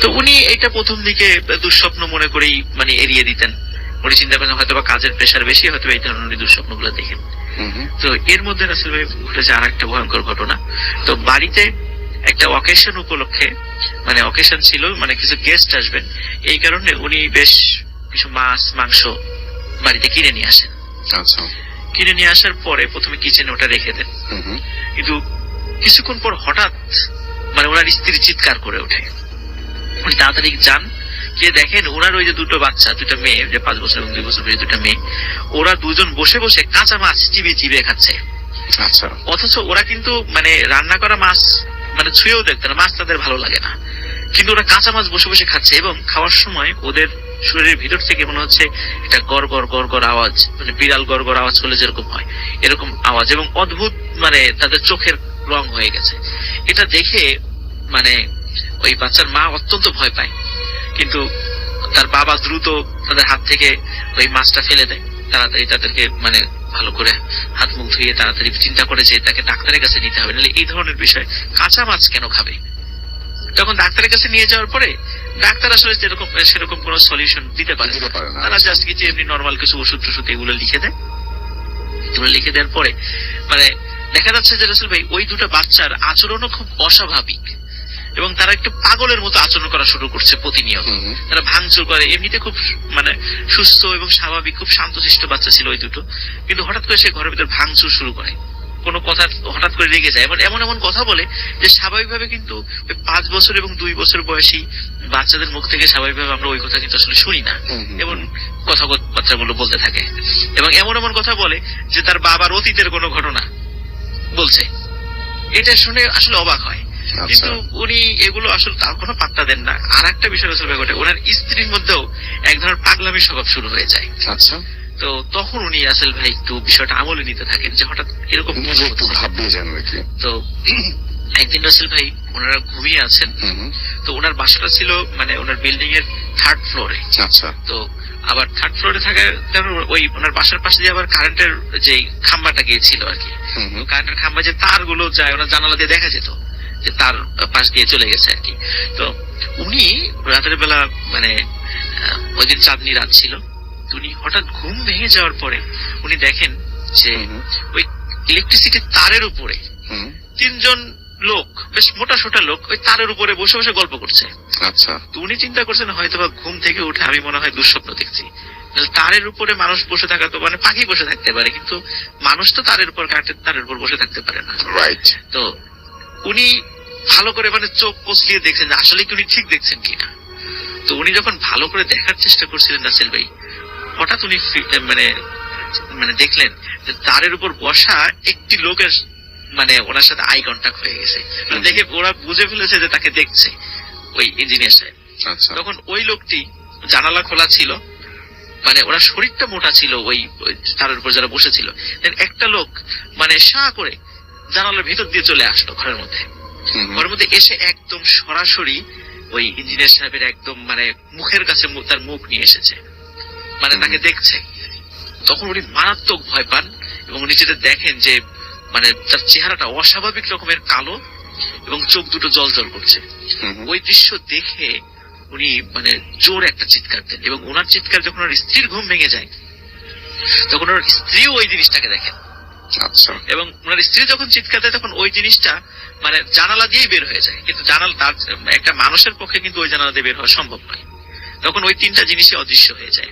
তো উনি এটা প্রথম দিকে দুঃস্বপ্ন মনে করেই মানে এড়িয়ে দিতেন। উনি চিন্তা করেন হয়তো বা কাজের প্রেশার বেশি, হয়তো এই ধরনের দুঃস্বপ্নগুলো দেখেন। তো এর মধ্যে রাসেল ভাই ঘটেছে আর একটা ভয়ঙ্কর ঘটনা। তো বাড়িতে একটা অকেশন উপলক্ষে, মানে অকেশন ছিল, মানে কিছু গেস্ট আসবেন, এই কারণে উনি বেশ কিছু মাছ মাংস বাড়িতে কিনে নিয়ে আসেন। আচ্ছা। কিনে নিয়ে আসার পরে প্রথমে কিচেনে ওটা রেখে দেন, কিন্তু কিছুক্ষণ পর হঠাৎ মানে ওনার স্ত্রী চিৎকার করে ওঠে। উনি তাড়াতাড়ি যান, গিয়ে দেখেন ওনার ওই যে 2টো বাচ্চা, 2টা মেয়ে, যে 5 বছর এবং 2 বছর বয়সী 2টা মেয়ে, ওরা 2 জন বসে বসে কাঁচা মাছ চিবিয়ে খাচ্ছে। আচ্ছা। অথচ ওরা কিন্তু মানে রান্না করা মাছ মানে ছুঁয়েও দেখতে না, মাছ তাদের ভালো লাগে না, কিন্তু ওরা কাঁচা মাছ বসে বসে খাচ্ছে। এবং খাওয়ার সময় ওদের শরীরের ভিতর থেকে মনে হচ্ছে একটা গড় গড় আওয়াজ, মানে বিড়াল গড় আওয়াজ করলে যেরকম হয় এরকম আওয়াজ, এবং অদ্ভুত মানে তাদের চোখের রং হয়ে গেছে। এটা দেখে মানে ওই বাচ্চার মা অত্যন্ত ভয় পায়, কিন্তু তার বাবা দ্রুত তাদের হাত থেকে ওই মাছটা ফেলে দেয়। তাড়াতাড়ি তাদেরকে মানে ভালো করে হাত মুখ ধুয়ে তাড়াতাড়ি চিন্তা করে যে তাকে ডাক্তারের কাছে নিতে হবে, নাহলে এই ধরনের বিষয় কাঁচা মাছ কেন খাবে। তখন ডাক্তারের কাছে নিয়ে যাওয়ার পরে ডাক্তার আসলে সেরকম কোনো সলিউশন দিতে পারে না। তারা জাস্ট কিছু এমনি নর্মাল কিছু ওষুধ টষুধ এগুলো লিখে দেয়। এগুলো লিখে দেওয়ার পরে মানে দেখা যাচ্ছে যে রাসেল ভাই ওই 2টা বাচ্চার আচরণও খুব অস্বাভাবিক, এবং তারা একটু পাগলের মতো আচরণ করা শুরু করছে প্রতিনিয়ত। তারা ভাঙচুর করে, এমনিতে খুব মানে সুস্থ এবং স্বাভাবিক খুব শান্তশিষ্ট বাচ্চা ছিল ওই 2টো, কিন্তু হঠাৎ করে সে ঘরের ভিতর ভাঙচুর শুরু করে, কোনো কথা হঠাৎ করে রেগে যায়, এমন কথা বলে যে স্বাভাবিকভাবে কিন্তু 5 বছর এবং 2 বছর বয়সী বাচ্চাদের মুখ থেকে স্বাভাবিকভাবে আমরা ওই কথা কিন্তু আসলে শুনি না, এমন কথাবার্তাগুলো বলতে থাকে। এবং এমন কথা বলে যে তার বাবার অতীতের কোনো ঘটনা বলছে। এটা শুনে আসলে অবাক হয় কিন্তু উনি এগুলো আসলে তার কোনো পাত্তা দেন না। আর একটা বিষয় রাসেল ভাই ঘটে, ওনার স্ত্রীর মধ্যেও এক ধরনের পাগলামি স্বভাব শুরু হয়ে যায়। আচ্ছা, তো তখন উনি রাসেল ভাই একটু বিষয়টা আমলে নিতে থাকেন যে হঠাৎ এরকম নিজে একটু ভাবিয়ে যান নাকি? তো একদিন রাসেল ভাই ওনারা ঘুমিয়ে আছেন, তো ওনার বাসাটা ছিল মানে ওনার বিল্ডিং এর 3rd ফ্লোরে। আচ্ছা, তো আবার 3rd ফ্লোরে থাকার কারণে ওই ওনার বাসার পাশে দিয়ে আবার কারেন্টের যে খাম্বাটা গিয়েছিল আর কি, কারেন্টের খাম্বা যে তারগুলো যায় ওনার জানালা দিয়ে দেখা যেত যে তার পাশ দিয়ে চলে গেছে আর কি। তো উনি রাতের বেলা মানে ওই দিন চাঁদনি রাত ছিল, উনি হঠাৎ ঘুম ভেঙে যাওয়ার পরে উনি দেখেন যে ওই ইলেকট্রিসিটির তারের উপরে 3জন লোক, বেশ মোটা সোটা লোক, ওই তারের উপরে বসে বসে গল্প করছে। আচ্ছা, তো উনি চিন্তা করছেন হয়তো বা ঘুম থেকে উঠে আমি মনে হয় দুঃস্বপ্ন দেখছি। তারের উপরে মানুষ বসে থাকা তো মানে পাখি বসে থাকতে পারে, কিন্তু মানুষ তো তারের উপর কাঠের তারের উপর বসে থাকতে পারে না। রাইট। তো উনি ভালো করে মানে চোখ কচলিয়ে দেখছেন যে আসলে কি উনি ঠিক দেখছেন কিনা। তো উনি যখন ভালো করে দেখার চেষ্টা করছিলেন রাসেল ভাই, হঠাৎ উনি মানে মানে দেখলেন যে তারের উপর বসা একটি লোকের মানে ওনার সাথে আই কন্ট্যাক্ট হয়ে গেছে। মানে দেখে ওরা বুঝে ফেলেছে যে তাকে দেখছে ওই ইঞ্জিনিয়ার সাহেব। আচ্ছা, তখন ওই লোকটি জানালা খোলা ছিল, মানে ওরা শরীরটা মোটা ছিল ওই তারের উপর যারা বসেছিল। একটা লোক মানে সা করে জানালার ভিতর দিয়ে চলে আসলো ঘরের মধ্যে। ঘরের মধ্যে এসে একদম সরাসরি ওই ইঞ্জিনিয়ার সাহেবের একদম মানে মুখের কাছে তার মুখ নিয়ে এসেছে, মানে তাকে দেখছে। তখন উনি মারাত্মক ভয় পান এবং উনি যেটা দেখেন যে মানে তার চেহারাটা অস্বাভাবিক রকমের কালো এবং চোখ দুটো জল জল করছে। ওই দৃশ্য দেখে উনি মানে জোর একটা চিৎকার দেন এবং ওনার চিৎকার যখন ওনার স্ত্রীর ঘুম ভেঙে যায় তখন ওনার স্ত্রীও ওই জিনিসটাকে দেখেন। আচ্ছা, এবং ওনার স্ত্রী যখন চিৎকার দেয় তখন ওই জিনিসটা মানে জানালা দিয়েই বের হয়ে যায়, কিন্তু জানালা তার একটা মানুষের পক্ষে কিন্তু ওই জানালা দিয়ে বের হওয়া সম্ভব নয়। তখন ওই 3টা জিনিসই অদৃশ্য হয়ে যায়।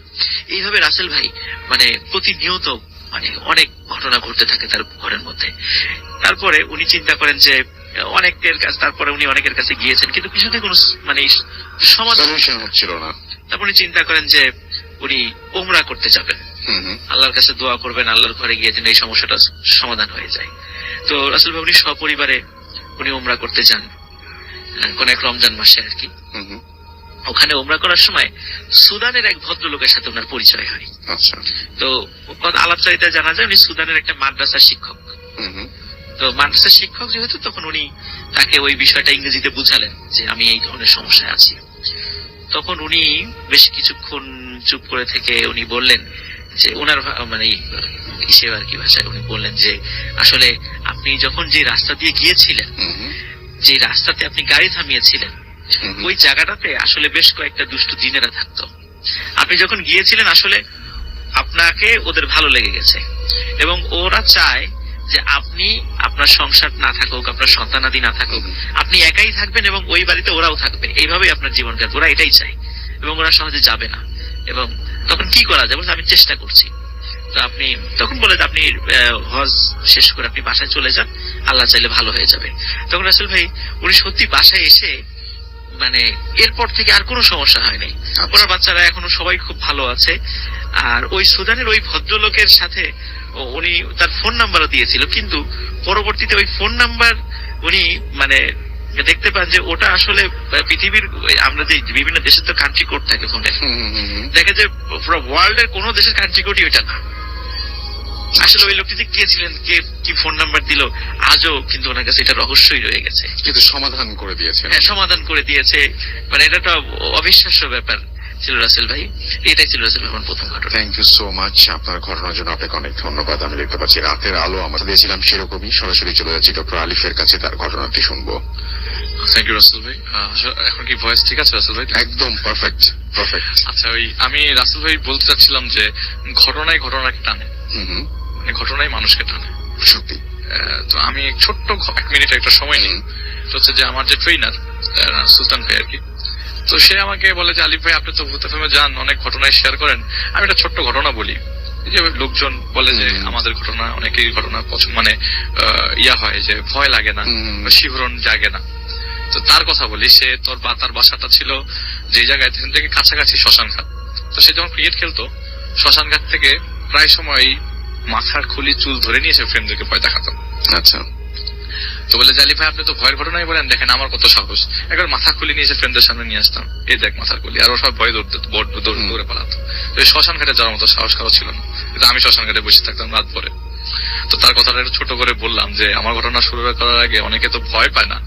এইভাবে রাসেল ভাই মানে প্রতিনিয়ত মানে অনেক ঘটনা ঘটতে থাকে তার ঘরের মধ্যে। তারপরে উনি চিন্তা করেন যে অনেকের কাছে, তারপরে উনি অনেকের কাছে গিয়েছেন কিন্তু কিছুতে কোনো মানে সমাধান হচ্ছিল না। তারপর উনি চিন্তা করেন যে উনি উমরা করতে যাবেন, আল্লাহর কাছে দোয়া করবেন, আল্লাহর ঘরে গিয়ে যেন এই সমস্যাটা সমাধান হয়ে যায়। তো রাসেল ভাই উনি সপরিবারে উনি উমরা করতে যান কোন এক রমজান মাসে আর কি। ওখানে উমরা করার সময় সুদানের এক ভদ্রলোকের সাথে ওনার পরিচয় হয়। আচ্ছা, তো আলাপচারিতায় জানা যায় উনি সুদানের একটা মাদ্রাসার শিক্ষক। তো মাদ্রাসার শিক্ষক যেহেতু তখন উনি তাকে ওই বিষয়টা ইংরেজিতে বুঝালেন যে আমি এই ধরনের সমস্যায় আছি। তখন উনি বেশ কিছুক্ষণ চুপ করে থেকে উনি বললেন যে ওনার মানে হিসেবে আর কি ভাষায় উনি বললেন যে আসলে আপনি যখন যে রাস্তা দিয়ে গিয়েছিলেন, যে রাস্তাতে আপনি গাড়ি থামিয়েছিলেন, ওই জায়গাটাতে আসলে বেশ কয়েকটা দুষ্ট জিনেরা থাকতো। আপনি যখন গিয়েছিলেন আসলে আপনাকে ওদের ভালো লেগে গেছে এবং ওরা চায় যে আপনি আপনার সংসার না থাকুক, আপনার সন্তানাদি না থাকুক, আপনি একাই থাকবেন এবং ওই বাড়িতে ওরাও থাকবে, এইভাবেই আপনার জীবন কাটবে। ওরা এটাই চায় এবং ওরা সহজে যাবে না। এবং তখন কি করা যায়, আমি চেষ্টা করছি। তো আপনি তখন বলে আপনি হজ শেষ করে আপনি বাসায় চলে যান, আল্লাহ চাইলে ভালো হয়ে যাবে। তখন রাসেল ভাই উনি সত্যি বাসায় এসে মানে এরপর থেকে আর কোনো সমস্যা হয়নি। ওনার বাচ্চারা এখনো সবাই খুব ভালো আছে। আর ওই সুদানের ওই ভদ্রলোকের সাথে উনি তার ফোন নাম্বারও দিয়েছিল, কিন্তু পরবর্তীতে ওই ফোন নাম্বার উনি মানে দেখতে পান যে ওটা আসলে পৃথিবীর আমরা যে বিভিন্ন দেশের তো কান্ট্রি কোড থাকে ফোনে, দেখে যে পুরো ওয়ার্ল্ড এর কোনো দেশের কান্ট্রি কোডই ওইটা না। আসলে ওই লোকটি যে কে ছিলেন, কে কি ফোন নাম্বার দিল, আজও কিন্তু ওনার কাছে এটা রহস্যই রয়ে গেছে। কিন্তু সমাধান করে দিয়েছে। হ্যাঁ, সমাধান করে দিয়েছে। মানে এটা একটা অবিশ্বাস্য ব্যাপার ছিল রাসেল ভাই। এটাই ছিল রাসেল ভাই আমার প্রথম ঘটনা। Thank you so much. আপনার ঘটনার জন্য আপনাকে অনেক ধন্যবাদ। আমি দেখতে পাচ্ছি রাতের আলো আমরা দিয়েছিলাম সেরকমই। সরাসরি চলে যাচ্ছি ডক্টর আলিফের কাছে, তার ঘটনাটি শুনবো। থ্যাংক ইউ রাসেল ভাই। এখন কি ভয়েস ঠিক আছে রাসেল ভাই? একদম পারফেক্ট, পারফেক্ট। আচ্ছা, ওই আমি রাসেল ভাই বলতে চাচ্ছিলাম যে ঘটনায় ঘটনাকে টানে, ঘটনায় মানুষকে টানে সত্যি। তো আমি ছোট্ট 1 মিনিট একটা সময় নিই। হচ্ছে যে আমার যে ট্রেনার সুলতান ভাই আর কি, তো সে আমাকে বলে যে আলিফ ভাই আপনি তো ভূত এফএমে যান, অনেক ঘটনায় শেয়ার করেন, আমি একটা ছোট্ট ঘটনা বলি। এই যে লোকজন বলে যে আমাদের ঘটনা অনেকেই ঘটনা মানে ইয়া হয় যে ভয় লাগে না, শিহরণ জাগে না। তো তার কথা বলি, সে তার বাসাটা ছিল যে জায়গায় থেকে কাছাকাছি শ্মশান ঘাট। তো সে যখন ক্রিকেট খেলতো শ্মশান ঘাট থেকে প্রায় সময় মাথার খুলি চুল ধরে নিয়ে সে ফ্রেন্ডদেরকে ভয় দেখাতো। আচ্ছা। তো বলে যে আলী ভাই আপনি তো ভয়ের ঘটনাই বলেন, দেখেন আমার কত সাহস, একবার মাথা খুলে নিয়ে এসে ফ্রেন্ডদের সামনে নিয়ে আসতাম, এই দেখ মাথার খুলি, আর ও সব ভয় দৌড়ে পালাতো। তো এই শ্মশান ঘাটে যাওয়ার মতো সাহস কারো ছিল না, কিন্তু আমি শ্মশান ঘাটে বসে থাকতাম রাত ভরে। তো তার কথাটা একটু ছোট করে বললাম যে আমার ঘটনা শুরু করার আগে অনেকে তো ভয় পায় না,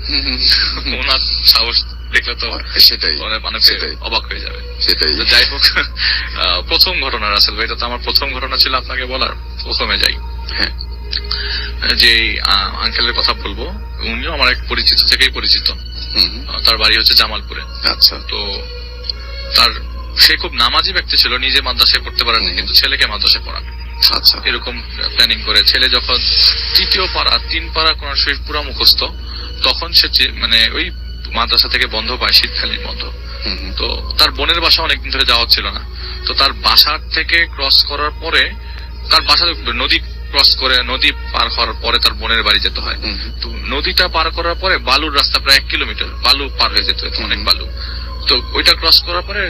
ওনার সাহস দেখলে তো সেটাই মানে সেটাই অবাক হয়ে যাবে। সেটাই তো যাই হোক, প্রথম ঘটনা রাসেল ভাই, এটা তো আমার প্রথম ঘটনা ছিল আপনাকে বলার। প্রথমে যাই, হ্যাঁ যে আঙ্কেলের কথা বলবো, উনিও আমার এক পরিচিত থেকেই পরিচিত। হুম, তার বাড়ি হচ্ছে জামালপুরে। আচ্ছা তো তার সে খুব নামাজি ব্যক্তি ছিল, নিজে মাদ্রাসায় পড়তে পারেনি কিন্তু ছেলেকে মাদ্রাসায় পড়াবে আচ্ছা এরকম প্ল্যানিং করে। ছেলে যখন তৃতীয় পাড়া 3 পাড়া কোরআন শরীফ পুরা মুখস্থ, তখন সে মানে ওই মাদ্রাসা থেকে বন্ধ পায়, শীতকালীন বন্ধ। হুম, হুম, তো তার বোনের বাসা অনেকদিন ধরে যাওয়া ছিল না। তো তার বাসার থেকে ক্রস করার পরে, তার বাসা নদী ক্রস করে নদী পার হওয়ার পরে তার বোনের বাড়ি যেতে হয়। হুম, তো নদীটা পার করার পরে বালুর রাস্তা, প্রায় 1 কিলোমিটার বালু পার হয়ে যেত, অনেক বালু। তো ওইটা ক্রস করার পরে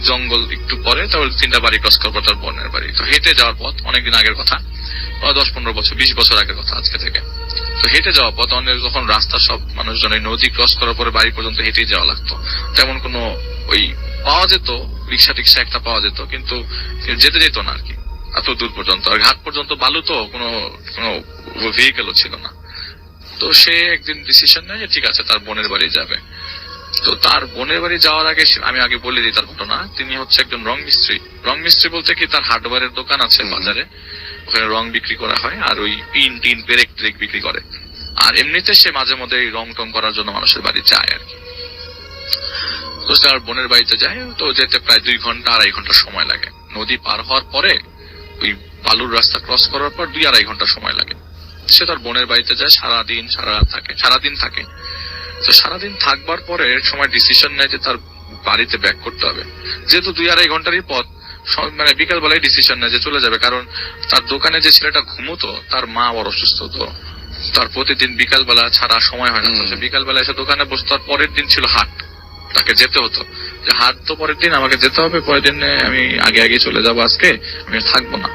জঙ্গল একটু পরে তারপর 3টা বাড়ি ক্রস করার পর তার বোনের বাড়ি। তো হেঁটে যাওয়ার পথ, অনেকদিন আগের কথা, 10-15 বছর 20 বছর আগের কথা আজকে থেকে। তো হেঁটে যাওয়ার পথ অনেক, যখন রাস্তা সব মানুষজন এই নদী ক্রস করার পরে বাড়ি পর্যন্ত হেঁটেই যাওয়া লাগতো। তেমন কোনো ওই পাওয়া যেত, রিক্সা টিক্সা একটা পাওয়া যেত, কিন্তু যেতে যেত না আর কি এত দূর পর্যন্ত। আর ঘাট পর্যন্ত বালু, তো কোনো ভেহিকেলও ছিল না। তো সে একদিন ডিসিশন নেয় যে ঠিক আছে তার বোনের বাড়ি যাবে। তো তার বোনের বাড়ি যাওয়ার আগে আমি আগে বলে দিই তার ঘটনা। তিনি হচ্ছে একজন রং মিস্ত্রি। রং মিস্ত্রি বলতে কি, তার হার্ডওয়্যারের দোকান আছে বাজারে, ওখানে রং বিক্রি করা হয়, আর ওই পিন টিন পেরেক টেরেক বিক্রি করে। আর এমনিতে সে মাঝে মধ্যে রং টং করার জন্য মানুষের বাড়ি যায় আর কি। তো তার বোনের বাড়িতে যায়, তো যেতে প্রায় 2 ঘন্টা 2.5 ঘন্টা সময় লাগে। নদী পার হওয়ার পরে ওই বালুর রাস্তা ক্রস করার পর 2-2.5 ঘন্টা সময় লাগে। সে তার বোনের বাড়িতে যায়, সারাদিন সারাদিন থাকে। তো সারাদিন থাকবার পরে সময় ডিসিশন নেয় যে তার বাড়িতে ব্যাক করতে হবে। যেহেতু 2-2.5 ঘন্টারই পথ, মানে বিকাল বেলায় ডিসিশন নেয় যে চলে যাবে। কারণ তার দোকানে যে ছেলেটা ঘুমোতো, তার মা বড় অসুস্থ, তো তার প্রতিদিন বিকাল বেলা ছাড়া সময় হয় না। তো বিকাল বেলা এসে দোকানে বসতো। তার পরের দিন ছিল হাট, তাকে যেতে হতো যে হাট তো পরের দিন আমাকে যেতে হবে, পরের দিন আমি আগে চলে যাবো, আজকে আমি থাকবো না।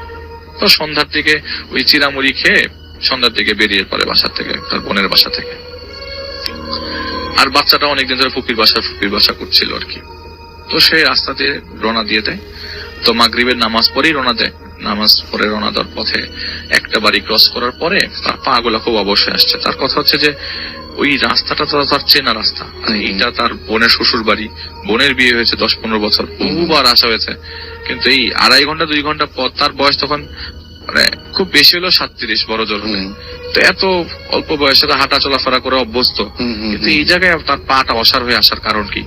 তো সন্ধ্যার দিকে ওই চিরামুড়ি খেয়ে সন্ধ্যার দিকে বেরিয়ে পড়ে বাসা থেকে, তার বোনের বাসা থেকে। আর বাচ্চাটা অনেকদিন ধরে ফুপির বাসা করছিল আর কি। তো সে রাস্তা দিয়ে রওনা দিয়ে দেয়। তো মাগরিবের নামাজ পড়েই রওনা দেয়। নামাজ পড়ে রওনা দেওয়ার পথে একটা বাড়ি ক্রস করার পরে তার পা গুলা খুব অবশ্যই আসছে। তার কথা হচ্ছে যে ওই রাস্তাটা তো তার চেনা রাস্তা, আর এইটা তার বোনের শ্বশুর বাড়ি। বোনের বিয়ে হয়েছে 10-15 বছর, বহুবার আসা হয়েছে, কিন্তু এই 2.5 ঘন্টা 2 ঘন্টা পথ। তার বয়স তখন মানে খুব বেশি হলো 37, বড় জোর হলে। তো এত অল্প বয়সে হাঁটা চলাফেরা করে অভ্যস্ত, কিন্তু এই জায়গায় তার পাটা অসার হয়ে আসার কারণ কি?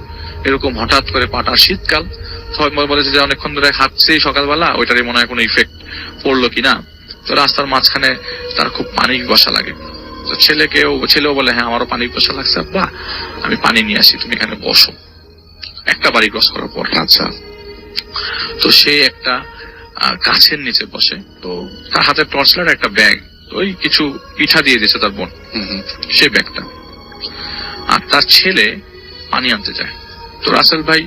এরকম হঠাৎ করে পাটা, শীতকাল, সবাই বলেছে যে অনেকক্ষণ ধরে হাঁটছেই সকালবেলা, ওইটারই মনে হয় কোনো ইফেক্ট পড়লো কিনা। তো রাস্তার মাঝখানে তার খুব পানি পিপাসা লাগে। তো ছেলেও বলে হ্যাঁ আমারও পানি পিপাসা লাগছে আব্বা, আমি পানি নিয়ে আসি, তুমি এখানে বসো। একটা বাড়ি ক্রস করার পর। আচ্ছা। তো সে একটা গাছের নিচে বসে। তো তার হাতে টর্চলাইট, একটা ব্যাগ, ওই কিছু পিঠা দিয়ে দিয়েছে তার বোন, সে ব্যাগটা। আর তার ছেলে পানি আনতে যায়। তো রাসেল ভাই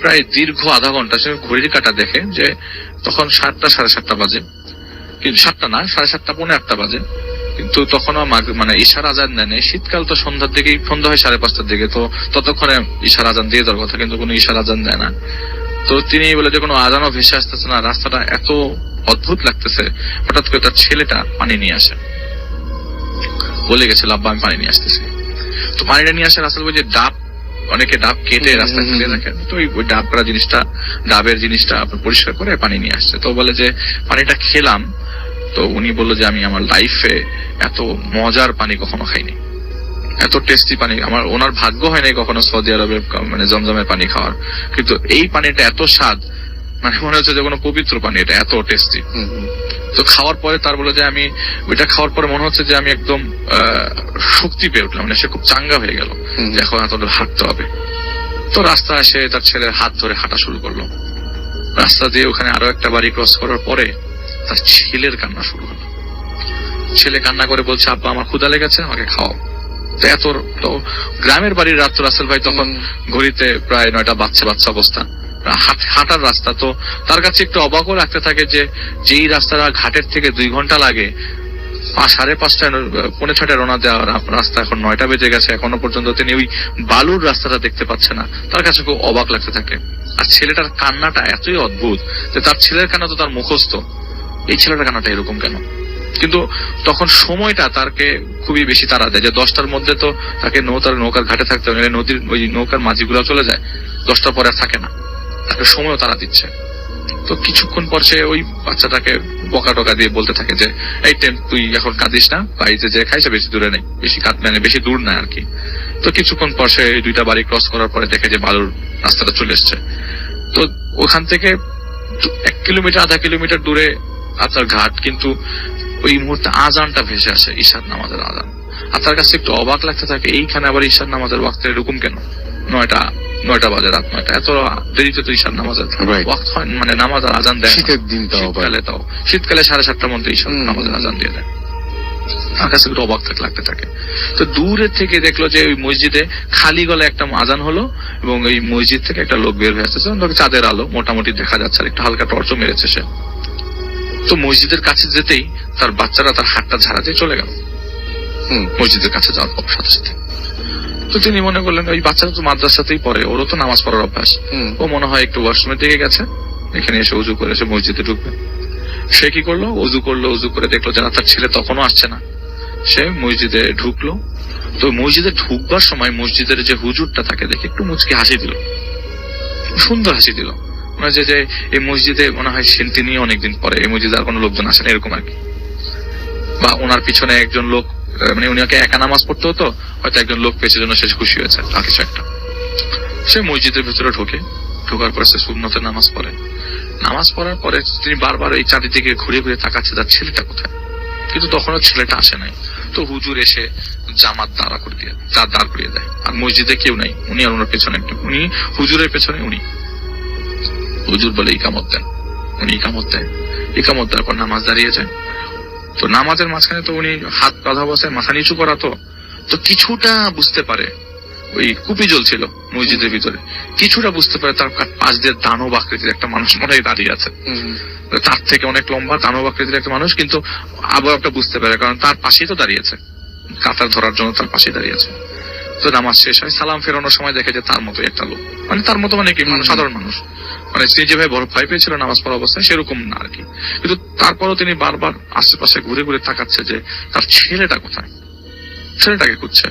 প্রায় দীর্ঘ আধা ঘন্টা সে ঘড়ির কাঁটা দেখে যে তখন 7টা 7:30 বাজে, কিন্তু 7টা না, 7:30 পৌনে 8টা বাজে, কিন্তু তখনও মানে ঈশার আজান দেয়। শীতকাল তো সন্ধ্যার দিকেই, সন্ধ্যা হয় 5:30টার দিকে, তো ততক্ষণে ঈশার আজান দিয়ে দেওয়ার কথা, কিন্তু কোনো ঈশার আজান দেয় না। তো তিনি বলে যে কোনো আজানও ভেসে আসতেছে না, রাস্তাটা এত অদ্ভুত লাগতেছে। হঠাৎ করে তার ছেলেটা পানি নিয়ে আসে, বলে গেছিল আব্বা আমি পানি নিয়ে আসতেছি। তো পানিটা নিয়ে আসে, রাসেল ভাই যে ডাব, অনেকে ডাব কেটে রাস্তায় ফেলে রাখেন, তো ওই ডাব করা জিনিসটা, ডাবের জিনিসটা পরিষ্কার করে পানি নিয়ে আসছে। তো বলে যে পানিটা খেলাম, তো উনি বললো যে আমি আমার লাইফে এত মজার পানি কখনো খাইনি, এত টেস্টি পানি। ওনার ভাগ্য হয় নাই কখনো সৌদি আরবে মানে জমজমের পানি খাওয়ার, কিন্তু এই পানিটা এত স্বাদ, মানে মনে হচ্ছে যে কোনো পবিত্র পানি, এটা এত টেস্টি। তো খাওয়ার পরে তার বলে যে আমি ওইটা খাওয়ার পরে মনে হচ্ছে যে আমি একদম শক্তি পেয়ে উঠলাম, মানে সে খুব চাঙ্গা হয়ে গেল, এখন এত হাঁটতে হবে। তো রাস্তা এসে তার ছেলের হাত ধরে হাঁটা শুরু করলো। রাস্তা দিয়ে ওখানে আরো একটা বাড়ি ক্রস করার পরে তার ছেলের কান্না শুরু হলো। ছেলে কান্না করে বলছে আব্বা আমার ক্ষুধা লেগেছে, আমাকে খাওয়াও। তো গ্রামের বাড়ির রাত, রাসেল ভাই তখন ঘড়িতে প্রায় 9টা বাচ্চা অবস্থা, হাঁটার রাস্তা। তো তার কাছে একটু অবাকও লাগতে থাকে যে যেই রাস্তাটা ঘাটের থেকে 2 ঘন্টা লাগে, 5:30 5:45 রওনা দেওয়ার রাস্তা এখন 9টা বেজে গেছে, এখনো পর্যন্ত তিনি ওই বালুর রাস্তাটা দেখতে পাচ্ছে না। তার কাছে খুব অবাক লাগতে থাকে। আর ছেলেটার কান্নাটা এতই অদ্ভুত যে তার ছেলের কান্না তো তার মুখস্থ, এই ছেলেটার কান্নাটা এরকম কেন? কিন্তু তখন সময়টা তারকে খুবই বেশি তাড়া দেয় যে 10টার মধ্যে তো তাকে নৌকার ঘাটে থাকতে হবে, নদীর ওই নৌকার মাঝিগুলো চলে যায়, 10টার পরে আর থাকে না, তাকে সময়ও তাড়া দিচ্ছে। তো কিছুক্ষণ পর সে ওই বাচ্চাটাকে বকা টকা দিয়ে বলতে থাকে যে এই তুই এখন কাঁদিস না, বাড়িতে যে খাইছে বেশি দূরে নেই, বেশি মানে বেশি দূর না আর কি। তো কিছুক্ষণ পর সে 2টা বাড়ি ক্রস করার পরে দেখে যে বালুর রাস্তাটা চলে এসছে। তো ওখান থেকে 1 কিলোমিটার 1/2 কিলোমিটার দূরে আপনার ঘাট, কিন্তু ওই মুহূর্তে আজানটা ভেসে আসে, ঈশার নামাজের আজান। আর তার কাছে একটু অবাক লাগতে থাকে, এইখানে আবার ঈশার নামাজের ওয়াক্ত এরকম কেন? 9টা বাজে, রাত 9টা, এত দেরিতে তো ঈশার নামাজের ওয়াক্ত হয়, মানে নামাজ আর আজান দেয়। শীতের দিন, শীতকালে 7:30টার মধ্যে ঈশার নামাজের আজান দিয়ে দেয়। তার কাছে একটু অবাক লাগতে থাকে। তো দূরে থেকে দেখলো যে ওই মসজিদে খালি গলায় একটা আজান হলো এবং ওই মসজিদ থেকে একটা লোক বের হয়ে আসতেছে, চাঁদের আলো মোটামুটি দেখা যাচ্ছে, আর একটু হালকা টর্চও মেরেছে সে। তো মসজিদের কাছে যেতেই তার বাচ্চারা তার হাতটা ঝাড়া দিয়ে চলে গেল মসজিদের কাছে যাওয়ার সাথে সাথে। তো তিনি মনে করলেন ওই বাচ্চারা তো মাদ্রাসাতেই পড়ে, ওরও তো নামাজ পড়ার অভ্যাস, ও মনে হয় একটু ওয়াশরুমের দিকে গেছে, এখানে এসে উজু করে এসে মসজিদে ঢুকবে। সে কি করলো, উজু করে দেখলো যে তার ছেলে তখনও আসছে না। সে মসজিদে ঢুকলো। তো মসজিদে ঢুকবার সময় মসজিদের যে হুজুরটা তাকে দেখে একটু মুচকি হাসি দিল, সুন্দর হাসি দিল, মনে হয় যে এই মসজিদে মনে হয় তিনি অনেকদিন পরে এই মসজিদে আর কোনো লোকজন আসেন এরকম আর কি। বা ওনার পিছনে একজন লোক, মানে উনাকে একা নামাজ পড়তে হতো, হয়তো একজন লোক পেয়েছে জন্য সে খুশি হয়েছে আর কিছু একটা। সে মসজিদের ভিতরে ঢোকার পরে সে সুন্নতে নামাজ পড়ে। নামাজ পড়ার পরে তিনি বারবার এই চারিদিকে ঘুরে ঘুরে তাকাচ্ছে তার ছেলেটা কোথায়, কিন্তু তখনও ছেলেটা আসে নাই। তো হুজুর এসে জামাত দাঁড় করিয়ে দেয়, আর মসজিদে কেউ নাই, উনি আর ওনার পেছনে উনি হুজুরের পেছনে উনি। হুজুর বলে ইকামত দেন, উনি ইকামত দেওয়ার পর নামাজ দাঁড়িয়ে যায়। তো নামাজের মাঝখানে তো উনি হাত বাঁধা অবস্থায় মাথা নিচু করা, তো কিছুটা বুঝতে পারে, ওই কুপি জ্বলছিল মসজিদের ভিতরে, কিছুটা বুঝতে পারে তার পাশ দিয়ে দানব আকৃতির একটা মানুষ মনে হয় দাঁড়িয়ে আছে, তার থেকে অনেক লম্বা দানব আকৃতির একটা মানুষ, কিন্তু আবার একটা বুঝতে পারে কারণ তার পাশেই তো দাঁড়িয়েছে, কাতার ধরার জন্য তার পাশেই দাঁড়িয়েছে। তো নামাজ শেষ হয়, সালাম ফেরানোর সময় দেখে যে তার মতো একটা লোক, মানে তার মতো মানে কি সাধারণ মানুষ, মানে তিনি যেভাবে বড় ভয় পেয়েছিল নামাজ পড়া অবস্থায় সেরকম না আর কি। কিন্তু তারপরও তিনি বারবার আশেপাশে ঘুরে ঘুরে তাকাচ্ছে যে তার ছেলেটা কোথায়, ছেলেটাকে খুঁজছে।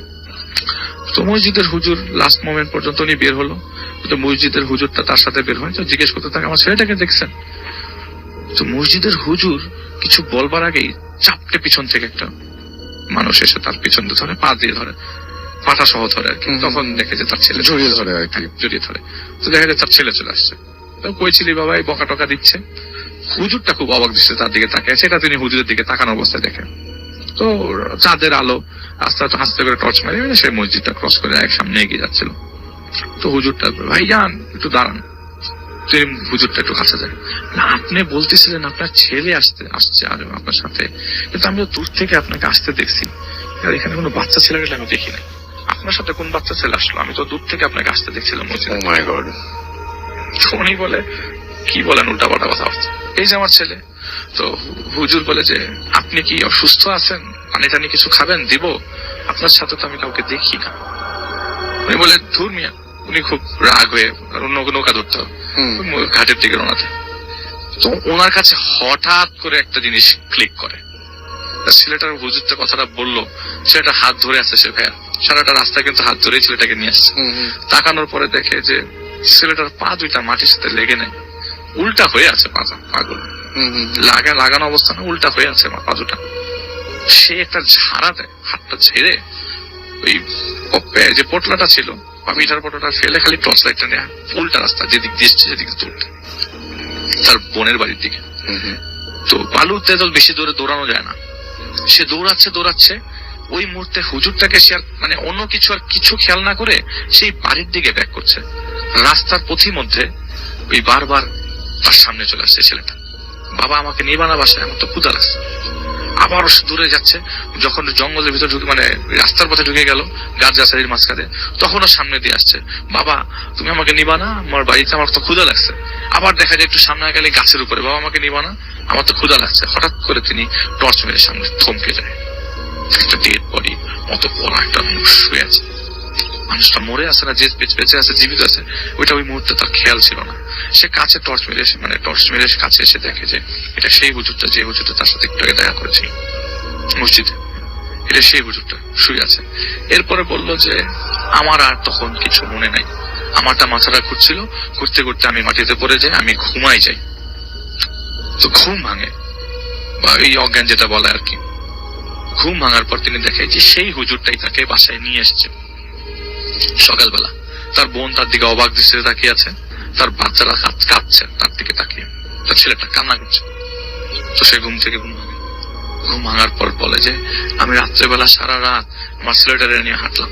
তো মসজিদের হুজুর লাস্ট মোমেন্ট পর্যন্ত উনি বের হলো, তো মসজিদের হুজুরটা তার সাথে বের হয়, তো জিজ্ঞেস করতে থাকে আমার ছেলেটাকে দেখছেন? তো মসজিদের হুজুর কিছু বলবার আগেই চাপটে পিছন থেকে একটা মানুষ এসে তার পিছন ধরে, পা দিয়ে ধরে, পাটা সহ ধরে আর কি। তখন দেখে যে তার ছেলে জড়িয়ে ধরে। তো দেখা যায় তার ছেলে চলে আসছে। তো কইছিলি বাবা, এই বকা টকা দিচ্ছে। হুজুরটা খুব অবাক দৃষ্টিতে তার দিকে তাকায়, সেটা তিনি হুজুরের দিকে তাকানো অবস্থায় দেখেন। তো চাঁদের আলো আস্তে আস্তে করে টর্চ মারি সে মসজিদটা ক্রস করে এক সামনে এগিয়ে যাচ্ছিল। তো হুজুরটা ভাই যান একটু দাঁড়ান, হুজুরটা একটু কাছে যায় না, আপনি বলতেছিলেন আপনার ছেলে আসছে আর আপনার সাথে, কিন্তু আমি তো দূর থেকে আপনাকে আসতে দেখছি, আর এখানে কোনো বাচ্চা ছেলেকে আমি দেখি নাই, আপনার সাথে কোন বাচ্চা ছেলে আসলো? আমি তো দূর থেকে আপনাকে আসতে দেখছিলাম মসজিদে। ও মাই গড। উনি বলে কি বলেন, উল্টা পাল্টা কথা হচ্ছে, এই যে আমার ছেলে। তো হুজুর বলে যে আপনি কি অসুস্থ আছেন, পানি টানি কিছু খাবেন, দিব? আপনার সাথে তো আমি কাউকে দেখি না। উনি বলে ধুর মিয়া, উনি খুব রাগ হয়ে অন্য নৌকা ধরতে হবে ঘাটের দিকে রওনাতে। তো ওনার কাছে হঠাৎ করে একটা জিনিস ক্লিক করে, ছেলেটার হুজুরটা কথাটা বললো, ছেলেটা হাত ধরে আসছে, সে ভাইয়া সারাটা রাস্তা কিন্তু হাত ধরেই ছেলেটাকে নিয়ে আসছে। তাকানোর পরে দেখে যে ছেলেটার পা দুইটা মাটির সাথে লেগে নেই, উল্টা হয়ে আছে পাগুলো, লাগানো অবস্থা না, উল্টা হয়ে আছে পা দুটা। সে একটা ঝাড়া দেয়, হাতটা ঝেড়ে ওই যে পটলাটা ছিল মিঠার পটলাটা ফেলে খালি টর্চ লাইটটা নেয় উল্টা রাস্তা যেদিক দিচ্ছে সেদিকে দৌড়তে তার বোনের বাড়ির দিকে। তো বালুতে তো বেশি দূরে দৌড়ানো যায় না, সে দৌড়াচ্ছে ওই মুহূর্তে হুজুরটাকে সে আর মানে অন্য কিছু আর কিছু খেয়াল না করে সেই বাড়ির দিকে ব্যাক করছে। রাস্তার পথি মধ্যে ওই বারবার তার সামনে চলে আসছে ছেলেটা, বাবা আমাকে নিয়ে বানা বাসায়, আমার তো ক্ষুধা লাগছে। আবার দূরে যাচ্ছে, যখন জঙ্গলের ভিতরে ঢুকে মানে রাস্তার পথে ঢুকে গেল গাছ গাছালির মাঝখানে, তখনও সামনে দিয়ে আসছে, বাবা তুমি আমাকে নিবা না, আমার বাড়িতে আমার তো ক্ষুধা লাগছে। আবার দেখা যায় একটু সামনে গেলে গাছের উপরে, বাবা আমাকে নিবা না, আমার তো ক্ষুধা লাগছে। হঠাৎ করে তিনি টর্চ মেরে সামনে থমকে যায়, একটা ডেড বডি মতো বড় একটা মানুষ শুয়ে আছে। মানুষটা মরে আছে না যে বেঁচে আছে জীবিত আছে ওইটা ওই মুহূর্তে তার খেয়াল ছিল না। সে কাছে টর্চ মেরে কাছে এসে দেখে যে এটা সেই হুজুরটা, যে হুজুরটা তার সাথে একটু আগে দেখা করেছিল মসজিদে, এটা সেই হুজুরটা শুয়ে আছে। এরপরে বললো যে আমার আর তখন কিছু মনে নাই, আমারটা মাথাটা ঘুরছিল, ঘুরতে ঘুরতে আমি মাটিতে পড়ে যাই, আমি ঘুমাই যাই। তো ঘুম ভাঙে বা এই অজ্ঞান যেটা বলে আর কি, ঘুম ভাঙার পর তিনি দেখে যে সেই হুজুরটাই তাকে বাসায় নিয়ে এসছে। সকালবেলা তার বোন তার দিকে অবাক দৃষ্টিতে তাকিয়ে আছে, তার বাচ্চারা কাঁদছে তার দিকে তাকিয়ে, তার ছেলেটা কান্না করছে। তো সে ঘুম থেকে ঘুম ভাঙার পর বলে যে আমি রাত্রেবেলা সারা রাত আমার ছেলেটারে নিয়ে হাঁটলাম,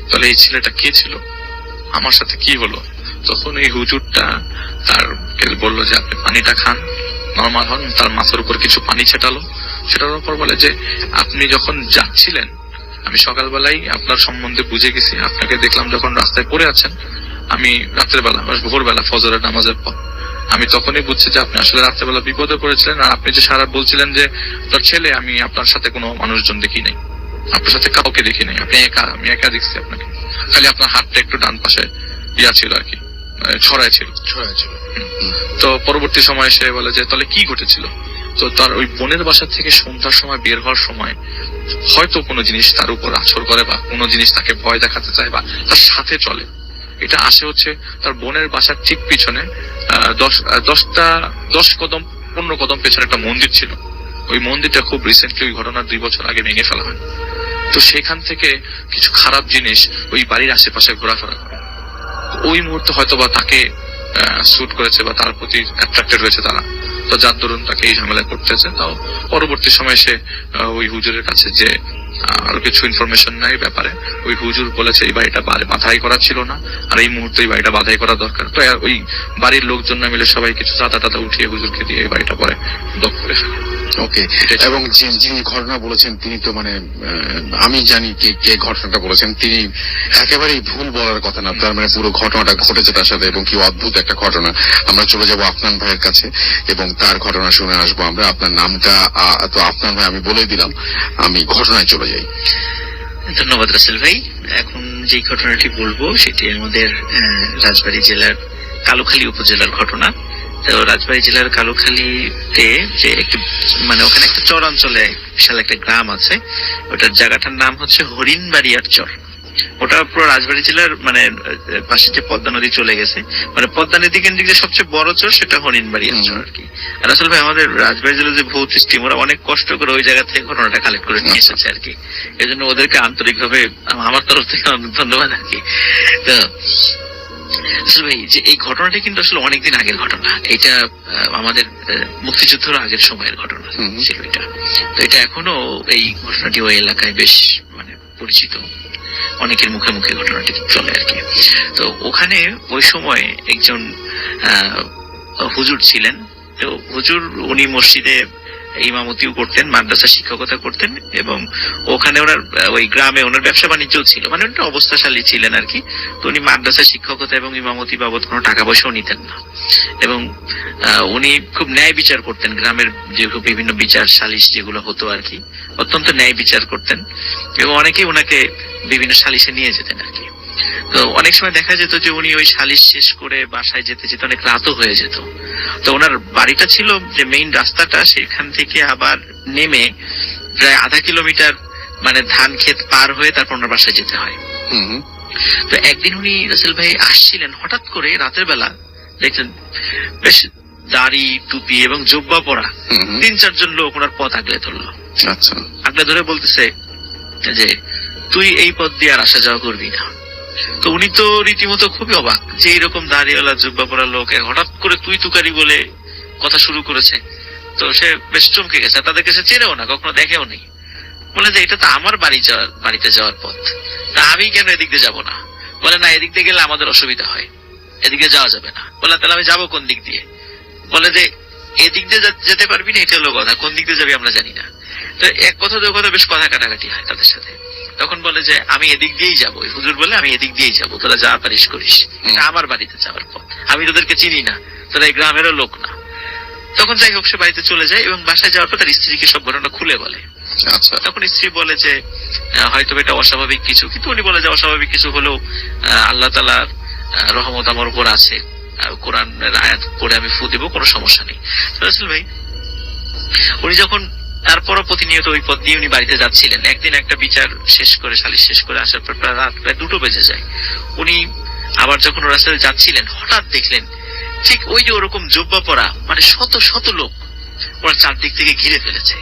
তাহলে এই ছেলেটা কে ছিল, আমার সাথে কি হলো? তখন এই হুজুরটা তার বললো যে আপনি পানিটা খান, নর্মাল হন। তার মাথার উপর কিছু পানি ছেটানোর পর বলে যে আপনি যখন যাচ্ছিলেন আমি সকালবেলায় আপনার সম্বন্ধে বুঝে গেছি, আপনাকে দেখলাম যখন রাস্তায় পড়ে আছেন, আমি রাত্রেবেলা ভোরবেলা ফজরের নামাজের পর আমি তখনই বুঝছি যে আপনি আসলে রাত্রেবেলা বিপদে পড়েছিলেন। আর আপনি যে সারা বলছিলেন যে আপনার ছেলে, আমি আপনার সাথে কোনো মানুষজন দেখি নাই, আপনার সাথে কাউকে দেখি নাই, আপনি একা, আমি একা দেখছি আপনাকে, খালি আপনার হাতটা একটু ডান পাশে ছিল আর কি, ছড়ায় ছিল। তো পরবর্তী সময় সে বলে যে তাহলে কি ঘটেছিল? তো তার ওই বোনের বাসা থেকে সন্ধ্যার সময় বের হওয়ার সময় হয়তো কোনো জিনিস তার উপর আছর করে বা কোনো জিনিস তাকে ভয় দেখাতে চায় বা তার সাথে চলে। এটা আসে হচ্ছে তার বোনের বাসার ঠিক পিছনে 15 কদম পেছনে একটা মন্দির ছিল। ওই মন্দিরটা খুব রিসেন্টলি, ওই ঘটনার 2 বছর আগে ভেঙে ফেলা হয়। তো সেখান থেকে কিছু খারাপ জিনিস ওই বাড়ির আশেপাশে ঘোরাফেরা করে। ওই মুহূর্তে হয়তো বা তাকে শুট করেছে বা তার প্রতি অ্যাট্রাক্টেড হয়েছে তারা, তো যার দরুন তাকে এই ঝামেলা করতেছে। তাও পরবর্তী সময় সে ওই হুজুরের কাছে যে আরো কিছু ইনফরমেশন নাই ব্যাপারে, ওই হুজুর বলেছে এই বাড়িটা বাধাই করা ছিল না, আর এই মুহূর্তে এই বাড়িটা বাধাই করা দরকার। তো ওই বাড়ির লোকজন মিলে সবাই কিছু চাঁদা উঠিয়ে হুজুরকে দিয়ে এই বাড়িটা পরে দখল করে ফেলে। ওকে, এবং যিনি ঘটনা বলেছেন তিনি তো মানে আমি জানি কে ঘটনাটা বলেছেন, তিনি একেবারেই ভুল বলার কথা না, তার মানে পুরো ঘটনাটা ঘটেছে তার সাথে, এবং কি অদ্ভুত একটা ঘটনা। আমরা চলে যাব আফনান ভাইয়ের কাছে এবং তার ঘটনা শুনে আসবো আমরা। আপনার নামটা তো আফনান ভাই আমি বলে দিলাম, আমি ঘটনায় চলে যাই। ধন্যবাদ রাসেল ভাই। এখন যে ঘটনাটি বলবো সেটি আমাদের রাজবাড়ী জেলার কালুখালী উপজেলার ঘটনা। তো রাজবাড়ী জেলার কালুখালীতে যে একটি মানে ওখানে একটা চর অঞ্চলে বিশাল একটা গ্রাম আছে, ওটার জায়গাটার নাম হচ্ছে হরিণবাড়িয়ার চর। ওটা পুরো রাজবাড়ী জেলার মানে পাশে যে পদ্মা নদী চলে গেছে, মানে পদ্মা নদী কেন্দ্রিক যে সবচেয়ে বড় চর সেটা হরিণবাড়িয়ার চর আর কি। আর আসলে ভাই আমাদের রাজবাড়ী জেলার যে ভৌত টিম ওরা অনেক কষ্ট করে ওই জায়গা থেকে ঘটনাটা কালেক্ট করে নিয়ে এসেছে আর কি। এই জন্য ওদেরকে আন্তরিকভাবে আমার তরফ থেকে অনেক ধন্যবাদ আর কি। তো আসলে ভাই যে এই ঘটনাটি কিন্তু আসলে অনেকদিন আগের ঘটনা, এটা আমাদের মুক্তিযুদ্ধের আগের সময়ের ঘটনা ছিল এটা। তো এটা এখনো এই ঘটনাটি ওই এলাকায় বেশ মানে পরিচিত, অনেকের মুখে মুখে ঘটনাটি চলে আর কি। তো ওখানে ওই সময় একজন হুজুর ছিলেন। তো হুজুর উনি মসজিদে ইমামতিও করতেন, মাদ্রাসা শিক্ষকতা করতেন, এবং ওখানে ওনার ওই গ্রামে ওনার ব্যবসা বাণিজ্য ছিল, মানে একটা অবস্থাশালী ছিলেন আর কি। তো উনি মাদ্রাসা শিক্ষকতা এবং ইমামতি বাবদ কোনো টাকা পয়সাও নিতেন না, এবং উনি খুব ন্যায় বিচার করতেন। গ্রামের যে বিভিন্ন বিচার সালিশ যেগুলো হতো আর কি, অত্যন্ত ন্যায় বিচার করতেন, এবং অনেকেই ওনাকে বিভিন্ন সালিশে নিয়ে যেতেন আর কি। তো অনেক সময় দেখা যেত যে উনি ওই সালিশ শেষ করে বাসায় যেতে যেতে অনেক রাতও হয়ে যেত। তো ওনার বাড়িটা ছিল যে মেইন রাস্তাটা, সেখান থেকে আবার নেমে প্রায় আধা কিলোমিটার মানে ধান ক্ষেত পার হয়ে তারপর ওনার বাসায় যেতে হয়। তো একদিন উনি রাসেল ভাই আসছিলেন, হঠাৎ করে রাতের বেলা দেখছেন বেশ দাড়ি টুপি এবং জুব্বা পরা 3-4 জন লোক ওনার পথ আগলে ধরলো। আচ্ছা, আগলে ধরে বলতেছে যে তুই এই পথ দিয়ে আর আসা যাওয়া করবি না। তো উনি তো রীতিমতো খুবই অবাক যে এইরকম দাড়িওয়ালা জুব্বা পরা লোক হঠাৎ করে তুই তুকারি বলে কথা শুরু করেছে। তো সে বেশ চমকে গেছে, তাদেরকে সে চেনেও না, কখনো দেখেও নেই। বলে যে এটা তো আমার বাড়িতে যাওয়ার পথ, তা আমি কেন এদিক দিয়ে যাবো না? বলে না, এদিক দিয়ে গেলে আমাদের অসুবিধা হয়, এদিকে যাওয়া যাবে না। বলে তাহলে আমি যাবো কোন দিক দিয়ে? বলে যে এদিক দিয়ে যেতে পারবি না, এটা হলো কথা, কোন দিক দিয়ে যাবি আমরা জানি না। তো এক কথা দু কথা বেশ কথা কাটাকাটি হয় তাদের সাথে। তখন বলে যে আমি এদিক দিয়েই যাবো, হুজুর বলে আমি এদিক দিয়েই যাবো, তোরা যা পারিস করিস, এটা আমার বাড়িতে যাওয়ার পথ, আমি তোদেরকে চিনি না, তোরা এই গ্রামেরও লোক না। তখন যাই হোক সে বাড়িতে চলে যায় এবং বাসায় যাওয়ার পর তার স্ত্রীকে সব ঘটনা খুলে বলে। আচ্ছা, তখন স্ত্রী বলে যে হয়তো এটা অস্বাভাবিক কিছু, কিন্তু উনি বলে যে অস্বাভাবিক কিছু হলেও আল্লাহ তাআলার রহমত আমার উপর আছে, কোরআনের আয়াত পড়ে আমি ফু দিব, কোনো সমস্যা নেই। রাসূল ভাই উনি যখন তারপরও প্রতিনিয়ত ওই পথ দিয়ে উনি বাড়িতে যাচ্ছিলেন, একদিন একটা বিচার শেষ করে সালিশ শেষ করে আসার পর রাত প্রায় 2টো বেজে যায়। উনি আবার যখন রাস্তায় যাচ্ছিলেন হঠাৎ দেখলেন ঠিক ওই যে ওরকম জুব্বা পরা মানে শত শত লোক ওনার চারদিক থেকে ঘিরে ফেলেছে,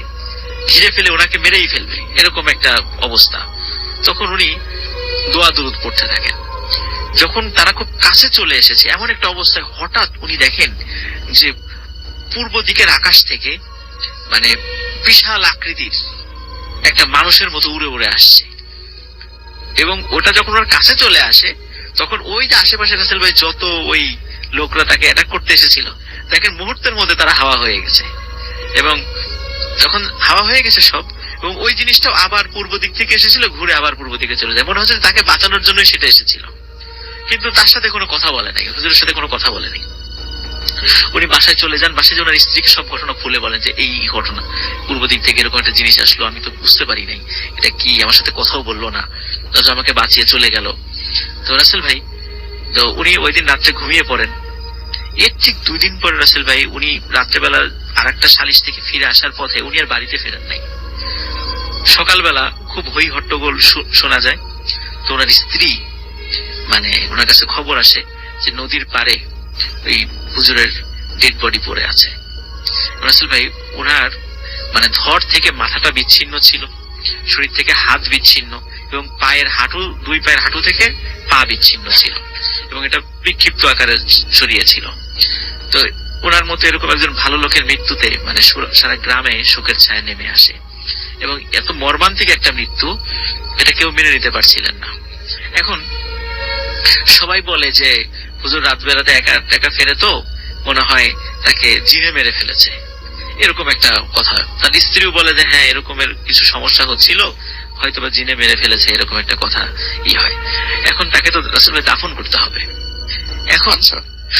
ঘিরে ফেলে ওনাকে মেরেই ফেলবে এরকম একটা অবস্থা। তখন উনি দোয়া দুরুদ পড়তে থাকেন। যখন তারা খুব কাছে চলে এসেছে এমন একটা অবস্থায় হঠাৎ উনি দেখেন যে পূর্ব দিকের আকাশ থেকে মানে বিশাল আকৃতির একটা মানুষের মতো উড়ে উড়ে আসছে, এবং ওটা যখন ওর কাছে চলে আসে তখন ওই যে আশেপাশে রাসেল ভাই যত ওই লোকরা তাকে অ্যাটাক করতে এসেছিল দেখেন মুহূর্তের মধ্যে তারা হাওয়া হয়ে গেছে, এবং যখন হাওয়া হয়ে গেছে সব, এবং ওই জিনিসটাও আবার পূর্ব দিক থেকে এসেছিল ঘুরে আবার পূর্ব দিকে চলে যায়, মনে হচ্ছে তাকে বাঁচানোর জন্যই সেটা এসেছিল। কিন্তু তার সাথে কোনো কথা বলে নাই, হুজুরের সাথে কোনো কথা বলেনি। উনি বাসায় চলে যান, বাসায় যে ওনার স্ত্রীকে সব ঘটনা খুলে বলেন যে এই ঘটনা, পূর্ব দিক থেকে এরকম একটা জিনিস আসলো, আমি তো বুঝতে পারি নাই এটা কি, আমার সাথে কথাও বললো না, আমাকে বাঁচিয়ে চলে গেল। তো রাসেল ভাই তো উনি ওই দিন রাত্রে ঘুমিয়ে পড়েন। এর ঠিক 2 দিন পরে রাসেল ভাই উনি রাত্রেবেলা আর একটা সালিশ থেকে ফিরে আসার পথে উনি আর বাড়িতে ফেরেন নাই। সকালবেলা খুব হই হট্টগোল শোনা যায়। তো ওনার স্ত্রী মানে ওনার কাছে খবর আসে যে নদীর পাড়ে ওই হুজুরের ডেড বডি পড়ে আছে। রাসেল ভাই ওনার মানে ধর থেকে মাথাটা বিচ্ছিন্ন ছিল, শরীর থেকে হাত বিচ্ছিন্ন, এবং পায়ের হাঁটু 2 পায়ের হাঁটু থেকে পা বিচ্ছিন্ন ছিল, এবং এটা বিক্ষিপ্ত আকারে ছড়িয়েছিল। তো ওনার মতো এরকম একজন ভালো লোকের মৃত্যুতে মানে সারা গ্রামে শোকের ছায়া নেমে আসে, এবং এত মর্মান্তিক একটা মৃত্যু এটা কেউ মেনে নিতে পারছিলেন না। এখন সবাই বলে যে হুজুর রাত বেলাতে একা একা ফেরে, তো মনে হয় তাকে জিনে মেরে ফেলেছে, এরকম একটা কথা। তার স্ত্রীও বলে যে হ্যাঁ এরকমের কিছু সমস্যা হচ্ছিল, হয়তোবা জিনে মেরে ফেলেছে, এরকম একটা কথা হয়। এখন তাকে তো আসলে দাফন করতে হবে। এখন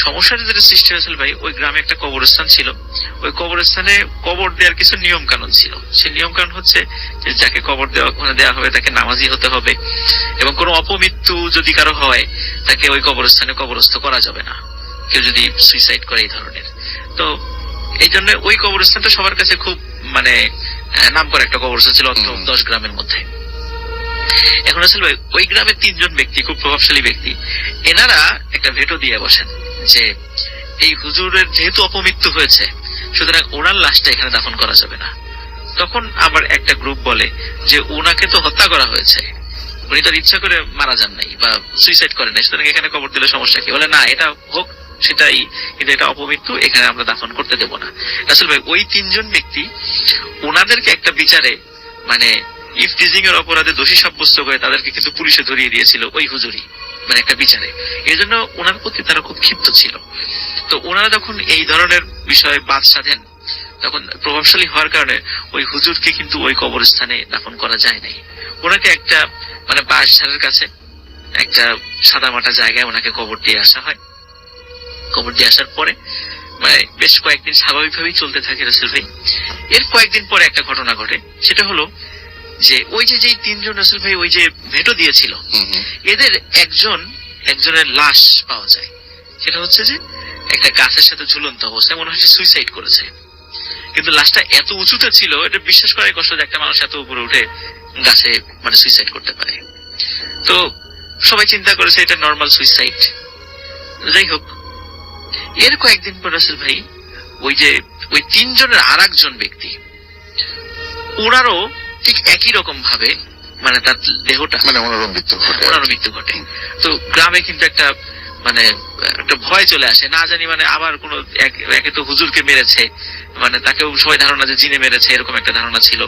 সমস্যাটা যেটা সৃষ্টি হয়েছিল ভাই, ওই গ্রামে একটা কবরস্থান ছিল, ওই কবরস্থানে কবর দেওয়ার কিছু নিয়ম কানুন ছিল। সেই নিয়ম কানুন হচ্ছে যে যাকে কবর দেওয়া হবে তাকে নামাজি হতে হবে, এবং কোনো অপমৃত্যু যদি কারো হয় তাকে ওই কবরস্থানে কবরস্থ করা যাবে না, কেউ যদি সুইসাইড করে এই ধরনের। তো এই জন্য ওই কবরস্থানটা সবার কাছে খুব মানে নাম করা একটা কবরস্থান ছিল 10 গ্রামের মধ্যে। এখন আসলে ওই গ্রামের 3 জন ব্যক্তি, খুব প্রভাবশালী ব্যক্তি, এনারা একটা ভেটো দিয়ে বসেন যে এই হুজুরের যেহেতু অপমৃত্যু হয়েছে সুতরাং ওনার লাশটা এখানে দাফন করা যাবে না। তখন আবার একটা গ্রুপ বলে যে ওনাকে তো হত্যা করা হয়েছে, উনি তার ইচ্ছা করে মারা যান নাই বা সুইসাইড করেন নাই, সুতরাং এখানে কবর দিলে সমস্যা কি? বলে না, এটা হোক সেটাই, কিন্তু এটা অপমৃত্যু, এখানে আমরা দাফন করতে দেব না। আসলে ভাই ওই 3 জন ব্যক্তি ওনাদেরকে একটা বিচারে মানে ইফটিজিং এর অপরাধে দোষী সাব্যস্ত করে তাদেরকে কিন্তু পুলিশে ধরিয়ে দিয়েছিল ওই হুজুরি, মানে একটা বিচারে। এই জন্য ওনার প্রতি তারা খুব ক্ষিপ্ত ছিল। তো ওনারা যখন এই ধরনের বিষয়ে বাদ সাধেন তখন প্রভাবশালী হওয়ার কারণে ওই হুজুরকে কিন্তু ওই কবরস্থানে দাফন করা যায় নাই। ওনাকে একটা মানে বাঁশঝাড়ের কাছে একটা সাদামাটা জায়গায় ওনাকে কবর দিয়ে আসা হয়। কবর দিয়ে আসার পরে মানে বেশ কয়েকদিন স্বাভাবিকভাবেই চলতে থাকে রাসেল ভাই। এর কয়েকদিন পরে একটা ঘটনা ঘটে, সেটা হলো যে ওই যে 3 জন রাসেল ভাই ওই যে ভেটো দিয়েছিল, এদের একজনের লাশ পাওয়া যায়। সেটা হচ্ছে যে একটা গাছের সাথে ঝুলন্ত অবস্থায়, মনে হচ্ছে সুইসাইড করেছে, কিন্তু লাশটা এত উঁচুতে ছিল এটা বিশ্বাস করাই কষ্ট যে একটা মানুষ এত উপরে উঠে গাছে মানে সুইসাইড করতে পারে। তো সবাই চিন্তা করেছে এটা নর্মাল সুইসাইড। যাই হোক, এর কয়েকদিন পর রাসেল ভাই ওই 3 জনের আর একজন ব্যক্তি, ওনারও ঠিক একই রকম ভাবে মানে তার দেহটা মানে ওনারও মৃত্যু ঘটে। তো গ্রামে কিন্তু একটা মানে একটা ভয় চলে আসে, না জানি মানে আবার কোন একে তো হুজুরকে মেরেছে, মানে তাকেও সবাই ধারণা যে জিনে মেরেছে, এরকম একটা ধারণা ছিল।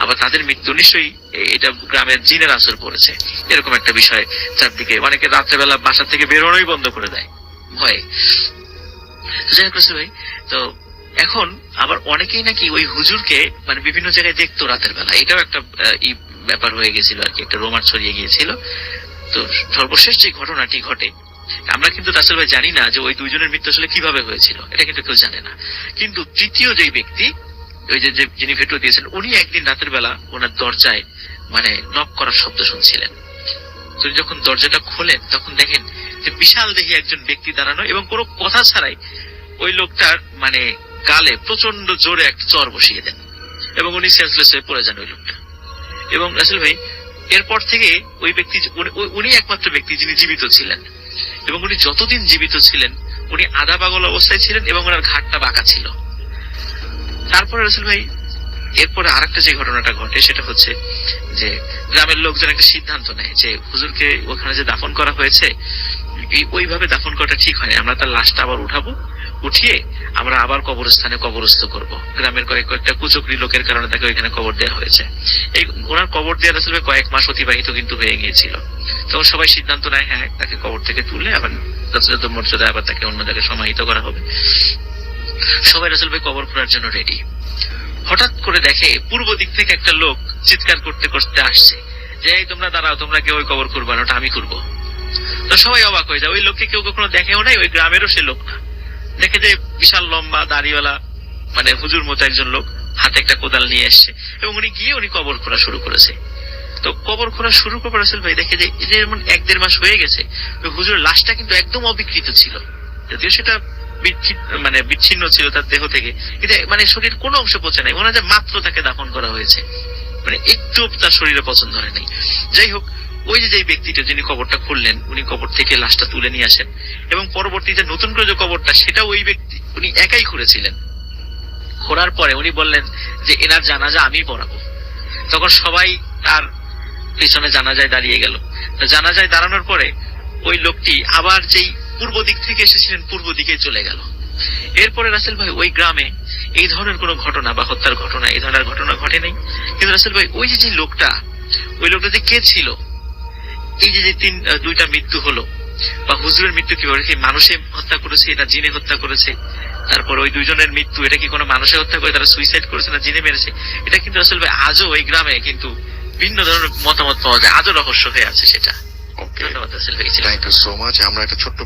আবার তাদের মৃত্যু নিশ্চয়ই এটা গ্রামের জিনের আসর পড়েছে, এরকম একটা বিষয় চারদিকে। অনেকে রাত্রেবেলা বাসা থেকে বেরোনোই বন্ধ করে দেয় ভয়ে। যাই হোক রাসেল ভাই, তো এখন আবার অনেকেই নাকি ওই হুজুরকে মানে বিভিন্ন জায়গায় দেখতো রাতের বেলা, এটাও একটা ব্যাপার হয়ে গেছিল আর কি, একটা রোমার ছড়িয়ে গিয়েছিল। তো সর্বশেষ যে ঘটনাটি ঘটে, আমরা কিন্তু রাসেল ভাই জানি না যে ওই দুইজনের মৃত্যু আসলে কিভাবে হয়েছিল, এটা কিন্তু কেউ জানে না। কিন্তু তৃতীয় যে ব্যক্তি, ওই যে যিনি ভেটো দিয়েছেন, উনি একদিন রাতের বেলা ওনার দরজায় মানে নক করার শব্দ শুনছিলেন। তো যখন দরজাটা খোলেন তখন দেখেন যে বিশাল দেহী একজন ব্যক্তি দাঁড়ানো, এবং কোনো কথা ছাড়াই ওই লোকটার মানে গালে প্রচন্ড জোরে একটা চর বসিয়ে দেন, এবং উনি সেন্সলেস হয়ে পড়ে যান ওই লোকটা। এবং রাসেল ভাই এরপর থেকে ওই ব্যক্তি, উনি একমাত্র ব্যক্তি যিনি জীবিত ছিলেন, এবং উনি যতদিন জীবিত ছিলেন উনি আধা পাগল অবস্থায় ছিলেন, এবং ওনার ঘাটটা বাঁকা ছিল। তারপরে রাসেল ভাই এরপরে আরেকটা যে ঘটনাটা ঘটে সেটা হচ্ছে যে গ্রামের লোকজন একটা সিদ্ধান্ত নেয় যে হুজুরকে ওখানে যে দাফন করা হয়েছে ওইভাবে দাফন করাটা ঠিক হয়নি, আমরা তার লাশটা আবার উঠাবো, উঠিয়ে আমরা আবার কবরস্থানে কবরস্থ করব। গ্রামের কয়েকটা কুচক্রী লোকের কারণে তাকে ওইখানে কবর দেওয়া হয়েছে। এই ওনার কবর দেওয়ার আসলে কয়েক মাস অতিবাহিত কিন্তু হয়ে গিয়েছিল। তখন সবাই সিদ্ধান্ত নেয় হ্যাঁ তাকে কবর থেকে তুলে আবার যথাযথ মর্যাদা আবার তাকে অন্য জায়গায় সমাহিত করা হবে। সবাই রাসেল ভাই কবর খোঁড়ার জন্য রেডি। হঠাৎ করে দেখে পূর্ব দিক থেকে একটা লোক চিৎকার করতে করতে আসছে যে এই তোমরা দাঁড়াও, তোমরা কেউ ওই কবর করবা না, ওটা আমি করবো। তো সবাই অবাক হয়ে যায়, ওই লোককে কেউ কখনো দেখেও নাই, ওই গ্রামেরও সে লোক না। দেখে যে বিশাল লম্বা দাড়িওয়ালা মানে হুজুর মতো একজন লোক হাতে একটা কোদাল নিয়ে এসছে, এবং উনি গিয়ে উনি কবর খোঁড়া শুরু করেছে। তো কবর খোঁড়া শুরু করে রাসেল ভাই দেখে যে যেমন 1-1.5 মাস হয়ে গেছে, ওই হুজুর লাশটা কিন্তু একদম অবিকৃত ছিল, যদিও সেটা মানে বিচ্ছিন্ন ছিল তার দেহ থেকে, কিন্তু মানে শরীর কোনো অংশ পচে নাই, মনে হয় মাত্র তাকে দাফন করা হয়েছে, মানে একটু তার শরীরে পছন্দ হয় নাই। যাই হোক, ওই যে ব্যক্তিটা যিনি কবরটা খুললেন উনি কবর থেকে লাশটা তুলে নিয়ে আসেন, এবং পরবর্তীতে নতুন করে যে কবরটা সেটা ওই ব্যক্তি উনি একাই খুঁড়েছিলেন। খোঁড়ার পরে উনি বললেন যে এনার জানাজা আমি পড়াবো। তখন সবাই তার পিছনে জানাজায় দাঁড়িয়ে গেল। জানাজায় দাঁড়ানোর পরে ওই লোকটি আবার যেই পূর্ব দিক থেকে এসেছিলেন পূর্ব দিকে চলে গেল। এরপরে রাসেল ভাই ওই গ্রামে এই ধরনের কোনো ঘটনা বা হত্যার ঘটনা এই ধরনের ঘটনা ঘটে নাই। কিন্তু রাসেল ভাই ওই যে লোকটা, ওই লোকটা যে কে ছিল, এই যে 2টা মৃত্যু হলো, বা হুজুরের মৃত্যু কিভাবে, কি মানুষে হত্যা করেছে না জিনে হত্যা করেছে, তারপর ওই দুইজনের মৃত্যু এটা কি কোনো মানুষে হত্যা করে তারা সুইসাইড করেছে না জিনে মেরেছে, এটা কিন্তু রাসেল ভাই আজও ওই গ্রামে কিন্তু ভিন্ন ধরনের মতামত পাওয়া যায়, আজও রহস্য হয়ে আছে সেটা। ধন্যবাদ রাসেল ভাই। Thank you so much. আমরা একটা ছোট্ট